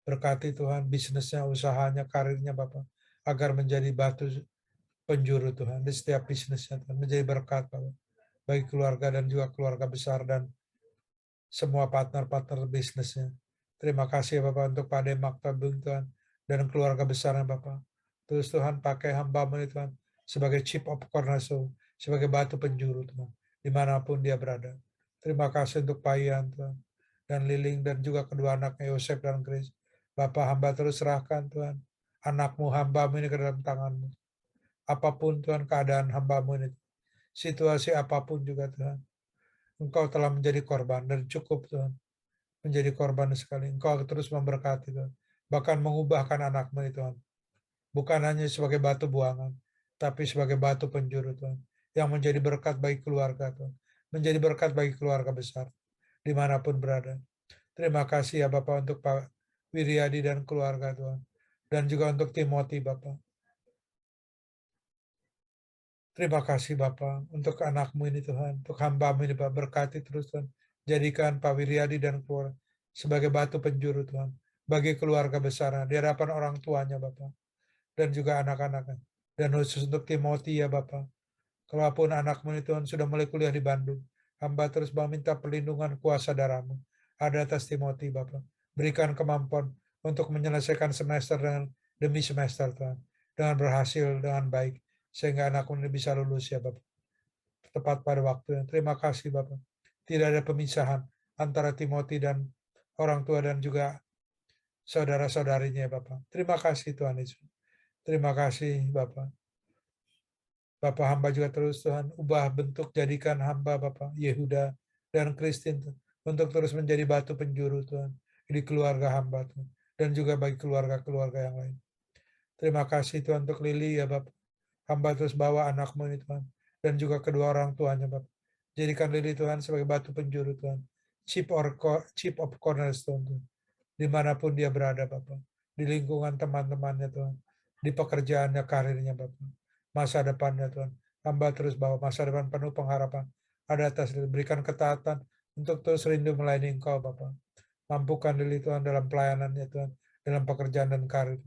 Berkati Tuhan bisnisnya, usahanya, karirnya Bapak, agar menjadi batu penjuru Tuhan di setiap bisnisnya Tuhan, menjadi berkat Bapak, bagi keluarga dan juga keluarga besar dan semua partner-partner bisnisnya. Terima kasih ya Bapak untuk Pak Demak Tabung Tuhan dan keluarga besarnya Bapak. Terus Tuhan pakai hamba-Mu ini Tuhan sebagai chief of cornerstone, sebagai batu penjuru Tuhan, dimanapun dia berada. Terima kasih untuk Pak Ian Tuhan, dan Liling dan juga kedua anaknya Yosef dan Grace. Bapak hamba terus serahkan Tuhan, anak-Mu, hamba-Mu ini ke dalam tangan-Mu. Apapun Tuhan keadaan hamba-Mu ini, situasi apapun juga Tuhan, Engkau telah menjadi korban dan cukup Tuhan, menjadi korban sekali. Engkau terus memberkati Tuhan, bahkan mengubahkan anak-Mu ini Tuhan, bukan hanya sebagai batu buangan, tapi sebagai batu penjuru Tuhan, yang menjadi berkat bagi keluarga Tuhan, menjadi berkat bagi keluarga besar, dimanapun berada. Terima kasih ya Bapak untuk Pak Wiryadi dan keluarga Tuhan, dan juga untuk Timothy Bapak. Terima kasih Bapak untuk anak-Mu ini Tuhan, untuk hamba-Mu ini Bapak, berkati terus Tuhan. Jadikan Pak Wiryadi dan keluarga sebagai batu penjuru Tuhan, bagi keluarga besar di hadapan orang tuanya Bapak, dan juga anak-anaknya. Dan khusus untuk Timothy ya Bapak, kalaupun anak-Mu ini Tuhan sudah mulai kuliah di Bandung, hamba terus meminta perlindungan kuasa darah-Mu ada atas Timothy Bapak. Berikan kemampuan untuk menyelesaikan semester demi semester Tuhan, dengan berhasil, dengan baik, sehingga anak-Mu ini bisa lulus ya Bapak, tepat pada waktunya. Terima kasih Bapak. Tidak ada pemisahan antara Timothy dan orang tua dan juga saudara-saudarinya ya Bapak. Terima kasih Tuhan Yesus. Terima kasih Bapak. Bapak hamba juga terus Tuhan, ubah bentuk, jadikan hamba Bapak Yehuda dan Christine untuk terus menjadi batu penjuru Tuhan di keluarga hamba Tuhan, dan juga bagi keluarga-keluarga yang lain. Terima kasih Tuhan untuk Lili ya Bapak. Hamba terus bawa anak-Mu ini Tuhan, dan juga kedua orang tuanya Bapak. Jadikan Lili Tuhan sebagai batu penjuru Tuhan, chief of cornerstone Tuhan, dimanapun dia berada Bapak, di lingkungan teman-temannya Tuhan, di pekerjaannya, karirnya Bapak. Masa depannya Tuhan. Hamba terus bawa masa depan penuh pengharapan. Ada atas berikan ketaatan untuk terus rindu melayani Engkau Bapak. Mampukan diri Tuhan dalam pelayanannya Tuhan, dalam pekerjaan dan karir.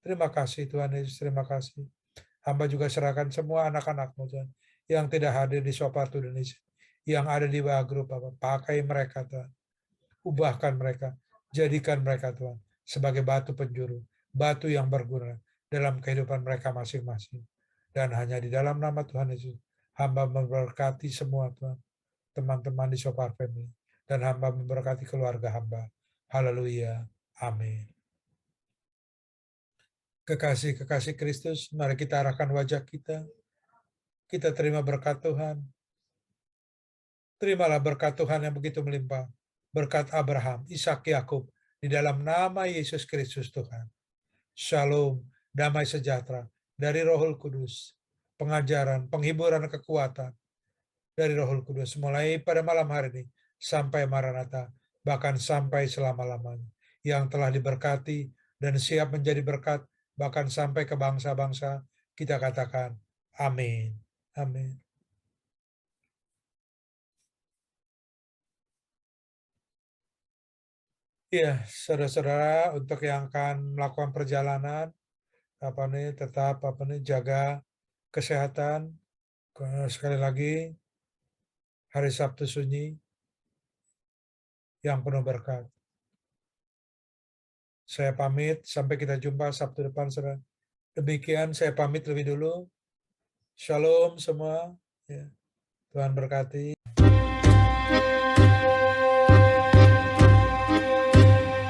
Terima kasih Tuhan Yesus, terima kasih. Hamba juga serahkan semua anak-anak-Mu Tuhan, yang tidak hadir di Sopartu Indonesia, yang ada di bawah grup Bapak. Pakai mereka Tuhan, ubahkan mereka, jadikan mereka Tuhan sebagai batu penjuru, batu yang berguna dalam kehidupan mereka masing-masing. Dan hanya di dalam nama Tuhan Yesus, hamba memberkati semua Tuhan, teman-teman di Sopar Family, dan hamba memberkati keluarga hamba. Haleluya. Amin. Kekasih-kekasih Kristus, mari kita arahkan wajah kita. Kita terima berkat Tuhan. Terimalah berkat Tuhan yang begitu melimpah. Berkat Abraham, Ishak, Yakub, di dalam nama Yesus Kristus Tuhan. Shalom, damai sejahtera dari Rohul Kudus, pengajaran, penghiburan, kekuatan dari Rohul Kudus, mulai pada malam hari ini sampai Maranatha, bahkan sampai selama-lamanya, yang telah diberkati dan siap menjadi berkat, bahkan sampai ke bangsa-bangsa, kita katakan, amin. Amin. Ya, saudara-saudara, untuk yang akan melakukan perjalanan, tetap jaga kesehatan. Sekali lagi, hari Sabtu sunyi yang penuh berkat. Saya pamit, sampai kita jumpa Sabtu depan, saudara. Demikian saya pamit lebih dulu. Shalom semua. Ya. Tuhan berkati.